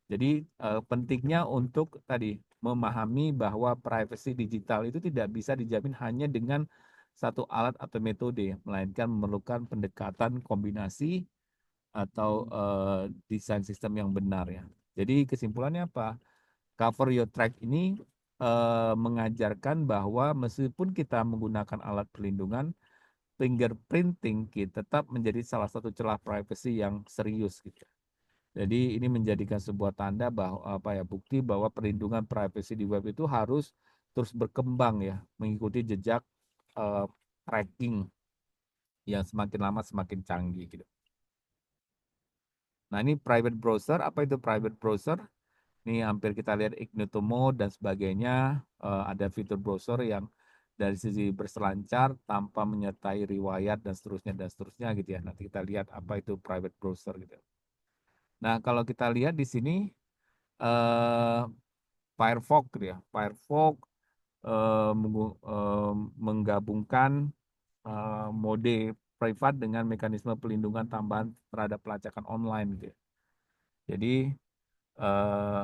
Jadi pentingnya untuk tadi memahami bahwa privacy digital itu tidak bisa dijamin hanya dengan satu alat atau metode, melainkan memerlukan pendekatan kombinasi atau desain sistem yang benar ya. Jadi kesimpulannya apa? Cover Your Track ini mengajarkan bahwa meskipun kita menggunakan alat perlindungan, fingerprinting kita tetap menjadi salah satu celah privacy yang serius gitu. Jadi ini menjadikan sebuah tanda bahwa apa ya bukti bahwa perlindungan privacy di web itu harus terus berkembang ya, mengikuti jejak tracking yang semakin lama semakin canggih gitu. Nah, ini private browser. Apa itu private browser? Ini hampir kita lihat Ignito Mode dan sebagainya. Ada fitur browser yang dari sisi berselancar tanpa menyertai riwayat dan seterusnya gitu ya. Nanti kita lihat apa itu private browser gitu. Nah, kalau kita lihat di sini eh, Firefox gitu ya. Firefox menggabungkan mode privat dengan mekanisme pelindungan tambahan terhadap pelacakan online gitu ya. Jadi eh,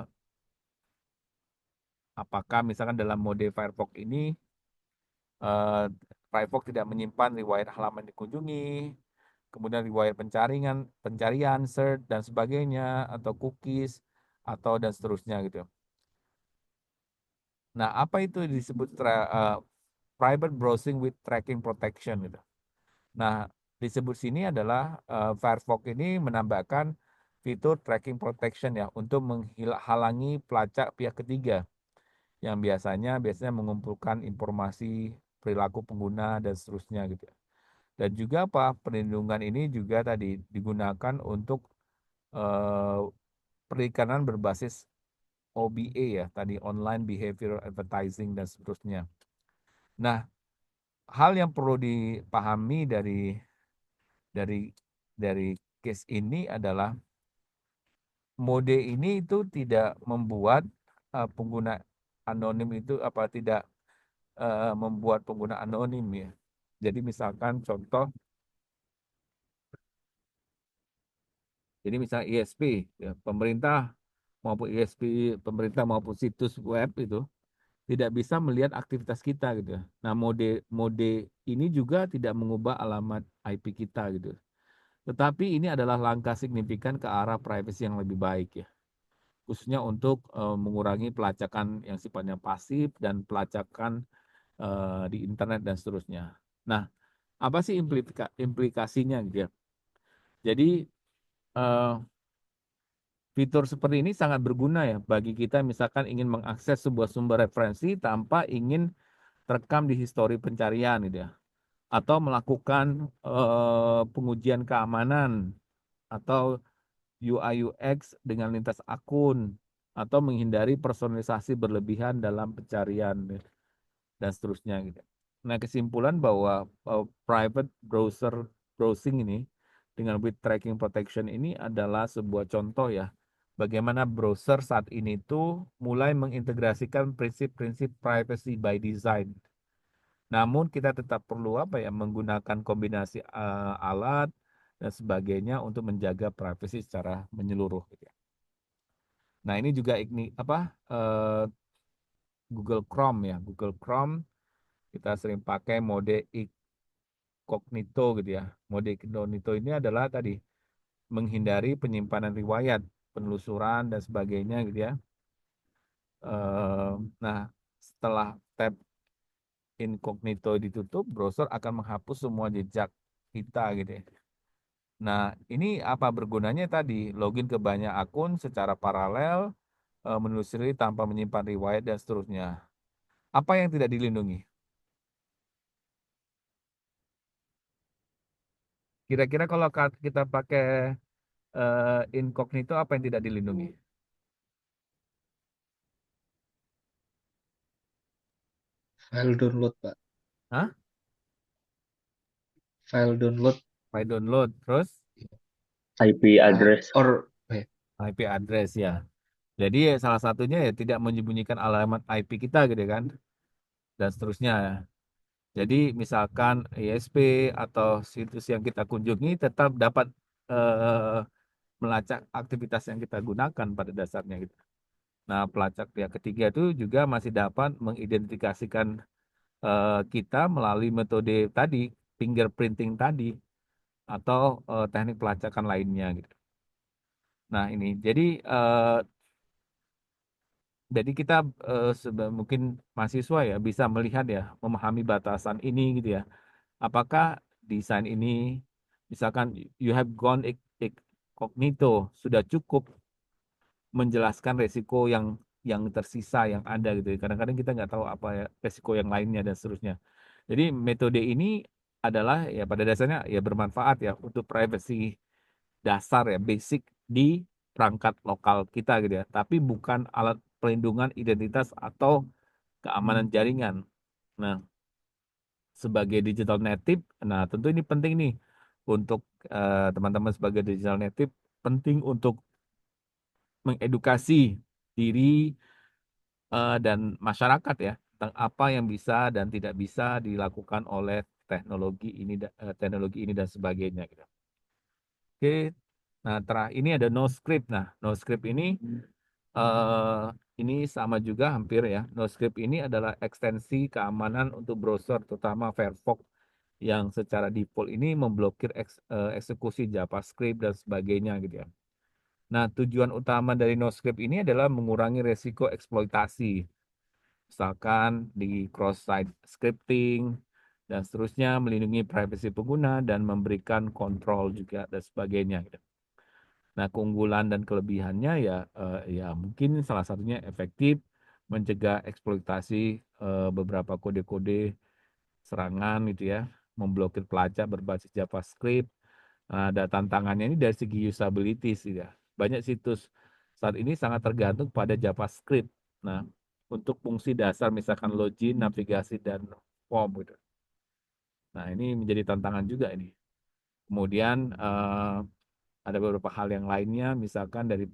apakah misalkan dalam mode Firefox ini eh, Firefox tidak menyimpan riwayat halaman dikunjungi, kemudian riwayat pencarian, search dan sebagainya, atau cookies, atau dan seterusnya gitu. Nah, apa itu disebut private browsing with tracking protection gitu. Nah, disebut sini adalah Firefox ini menambahkan fitur tracking protection ya untuk menghalangi pelacak pihak ketiga yang biasanya mengumpulkan informasi perilaku pengguna dan seterusnya gitu. Dan juga apa perlindungan ini juga tadi digunakan untuk eh, perikanan berbasis OBA ya, tadi online behavioral advertising dan seterusnya. Nah, hal yang perlu dipahami dari dari case ini adalah mode ini itu tidak membuat pengguna anonim itu tidak membuat pengguna anonim ya. Jadi misalkan contoh, jadi misal ISP ya, pemerintah maupun situs web itu tidak bisa melihat aktivitas kita gitu ya. Nah, mode mode ini juga tidak mengubah alamat IP kita gitu. Tetapi ini adalah langkah signifikan ke arah privacy yang lebih baik ya. Khususnya untuk mengurangi pelacakan yang sifatnya pasif dan pelacakan di internet dan seterusnya. Nah, apa sih implikasinya gitu ya? Jadi eh, fitur seperti ini sangat berguna ya bagi kita misalkan ingin mengakses sebuah sumber referensi tanpa ingin terekam di histori pencarian gitu ya. Atau melakukan pengujian keamanan atau UI UX dengan lintas akun atau menghindari personalisasi berlebihan dalam pencarian ya, dan seterusnya gitu. Nah, kesimpulan bahwa private browsing ini dengan with tracking protection ini adalah sebuah contoh ya bagaimana browser saat ini tuh mulai mengintegrasikan prinsip-prinsip privacy by design. Namun kita tetap perlu menggunakan kombinasi alat dan sebagainya untuk menjaga privasi secara menyeluruh gitu ya. Nah, ini juga Google Chrome ya. Google Chrome kita sering pakai mode incognito gitu ya. Mode incognito ini adalah tadi menghindari penyimpanan riwayat, penelusuran dan sebagainya gitu ya. Nah, setelah tab incognito ditutup, browser akan menghapus semua jejak kita gitu ya. Nah, ini apa bergunanya tadi? Login ke banyak akun secara paralel, menelusuri tanpa menyimpan riwayat dan seterusnya. Apa yang tidak dilindungi? Kira-kira kalau kita pakai incognito, apa yang tidak dilindungi? File download, Pak. Hah? File download File download, terus IP address. IP address ya. Jadi salah satunya ya tidak menyembunyikan alamat IP kita gitu kan, dan seterusnya. Jadi misalkan ISP atau situs yang kita kunjungi tetap dapat eh, melacak aktivitas yang kita gunakan pada dasarnya gitu. Nah, pelacak pihak ketiga itu juga masih dapat mengidentifikasikan kita melalui metode tadi, fingerprinting tadi, atau teknik pelacakan lainnya gitu. Nah, ini jadi kita mungkin mahasiswa ya bisa melihat ya, memahami batasan ini gitu ya. Apakah desain ini, misalkan you have gone incognito, sudah cukup menjelaskan resiko yang tersisa yang ada gitu ya. Kadang-kadang kita nggak tahu apa ya resiko yang lainnya dan seterusnya. Jadi metode ini adalah ya pada dasarnya ya bermanfaat ya untuk privacy dasar ya basic di perangkat lokal kita gitu ya, tapi bukan alat pelindungan identitas atau keamanan jaringan. Nah, sebagai digital native, nah tentu ini penting nih untuk teman-teman sebagai digital native, penting untuk mengedukasi diri dan masyarakat ya tentang apa yang bisa dan tidak bisa dilakukan oleh teknologi ini dan sebagainya gitu. Oke, nah ini ada no script. Nah, no script ini sama juga hampir ya. No script ini adalah ekstensi keamanan untuk browser, terutama Firefox yang secara default ini memblokir eksekusi JavaScript dan sebagainya gitu ya. Nah, tujuan utama dari no script ini adalah mengurangi resiko eksploitasi, misalkan di cross-site scripting dan seterusnya, melindungi privasi pengguna dan memberikan kontrol juga dan sebagainya gitu. Nah, keunggulan dan kelebihannya ya mungkin salah satunya efektif mencegah eksploitasi beberapa kode-kode serangan gitu ya, memblokir pelacak berbasis JavaScript. Nah, ada tantangannya ini dari segi usability sih ya. Banyak situs saat ini sangat tergantung pada JavaScript. Nah, untuk fungsi dasar misalkan login, navigasi dan form gitu. Nah, ini menjadi tantangan juga ini. Kemudian ada beberapa hal yang lainnya, misalkan dari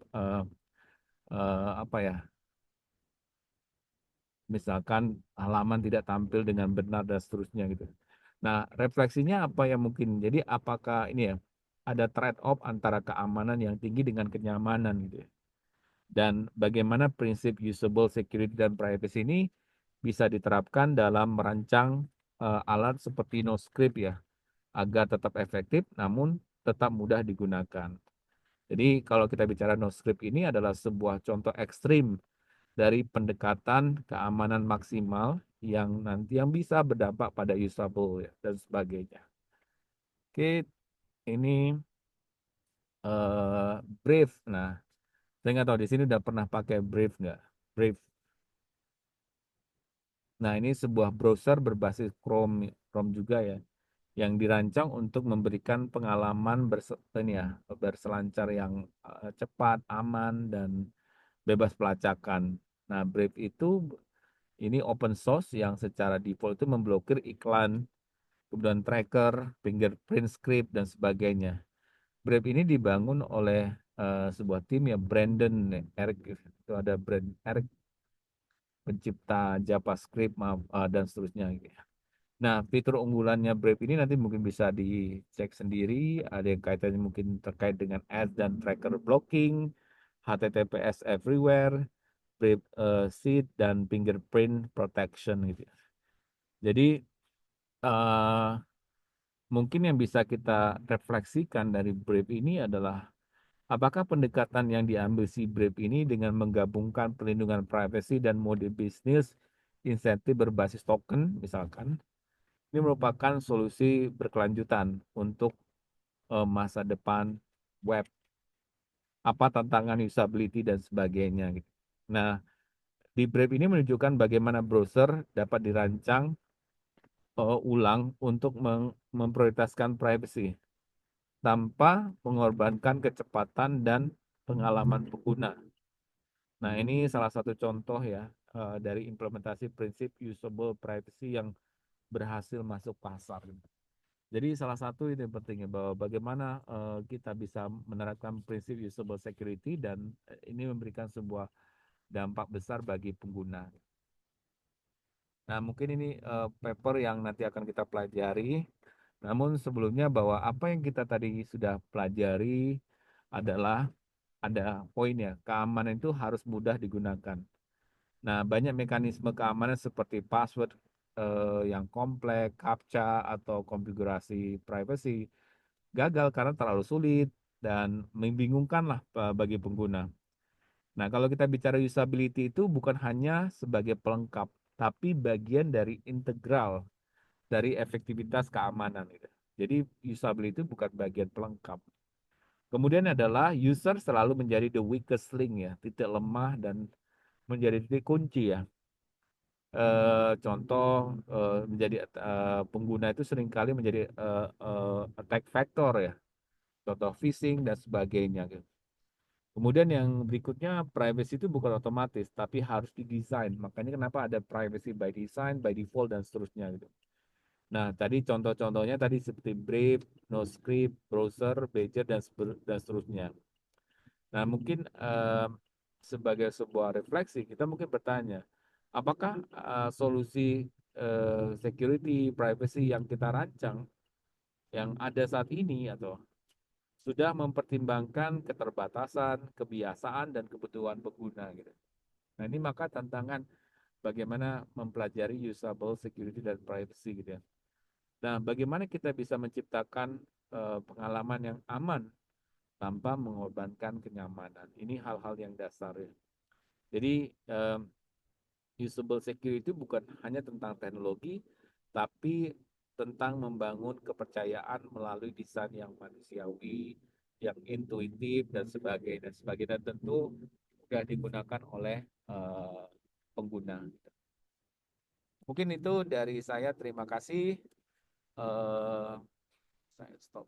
apa ya, misalkan halaman tidak tampil dengan benar dan seterusnya gitu. Nah, refleksinya apa yang mungkin? Jadi apakah ini ya ada trade-off antara keamanan yang tinggi dengan kenyamanan gitu ya. Dan bagaimana prinsip usable security dan privacy ini bisa diterapkan dalam merancang alat seperti NoScript ya, agar tetap efektif namun tetap mudah digunakan. Jadi kalau kita bicara NoScript ini adalah sebuah contoh ekstrim dari pendekatan keamanan maksimal yang bisa berdampak pada usable ya, dan sebagainya. Oke, ini Brave. Nah, saya nggak tahu di sini udah pernah pakai Brave nggak? Brave. Nah, ini sebuah browser berbasis Chrome juga ya, yang dirancang untuk memberikan pengalaman berselancar yang cepat, aman, dan bebas pelacakan. Nah, Brave itu ini open source yang secara default itu memblokir iklan, kemudian tracker, fingerprint script, dan sebagainya. Brave ini dibangun oleh sebuah tim ya, Brandon Eric, itu ada Eric pencipta JavaScript dan seterusnya gitu ya. Nah, fitur unggulannya Brave ini nanti mungkin bisa dicek sendiri, ada yang kaitannya mungkin terkait dengan ads dan tracker blocking, HTTPS everywhere, Brave seed dan fingerprint protection gitu ya. Jadi mungkin yang bisa kita refleksikan dari Brave ini adalah apakah pendekatan yang diambil si Brave ini dengan menggabungkan perlindungan privasi dan mode bisnis insentif berbasis token misalkan, ini merupakan solusi berkelanjutan untuk masa depan web. Apa tantangan usability dan sebagainya gitu. Nah, di Brave ini menunjukkan bagaimana browser dapat dirancang ulang untuk memprioritaskan privacy tanpa mengorbankan kecepatan dan pengalaman pengguna. Nah, ini salah satu contoh ya dari implementasi prinsip usable privacy yang berhasil masuk pasar. Jadi salah satu ini pentingnya bahwa bagaimana kita bisa menerapkan prinsip usable security dan ini memberikan sebuah dampak besar bagi pengguna. Nah, mungkin ini paper yang nanti akan kita pelajari. Namun sebelumnya bahwa apa yang kita tadi sudah pelajari adalah ada poinnya, keamanan itu harus mudah digunakan. Nah, banyak mekanisme keamanan seperti password yang kompleks, CAPTCHA atau konfigurasi privacy gagal karena terlalu sulit dan membingungkan lah bagi pengguna. Nah, kalau kita bicara usability itu bukan hanya sebagai pelengkap, tapi bagian dari integral dari efektivitas keamanan. Gitu. Jadi usability itu bukan bagian pelengkap. Kemudian adalah user selalu menjadi the weakest link ya, titik lemah dan menjadi titik kunci ya. Contoh menjadi pengguna itu seringkali menjadi attack factor ya, contoh phishing dan sebagainya. Gitu. Kemudian yang berikutnya, privacy itu bukan otomatis, tapi harus didesain. Makanya kenapa ada privacy by design, by default, dan seterusnya gitu. Nah, tadi contoh-contohnya tadi seperti Brave, NoScript, Browser, Badger, dan seterusnya. Nah, mungkin sebagai sebuah refleksi, kita mungkin bertanya, apakah solusi security, privacy yang kita rancang, yang ada saat ini, atau sudah mempertimbangkan keterbatasan, kebiasaan, dan kebutuhan pengguna gitu. Nah, ini maka tantangan bagaimana mempelajari usable security dan privacy gitu ya. Nah, bagaimana kita bisa menciptakan pengalaman yang aman tanpa mengorbankan kenyamanan. Ini hal-hal yang dasar ya. Jadi usable security itu bukan hanya tentang teknologi, tapi tentang membangun kepercayaan melalui desain yang manusiawi, yang intuitif dan sebagainya. Dan sebagainya. Dan tentu sudah digunakan oleh pengguna. Mungkin itu dari saya. Terima kasih. Saya stop.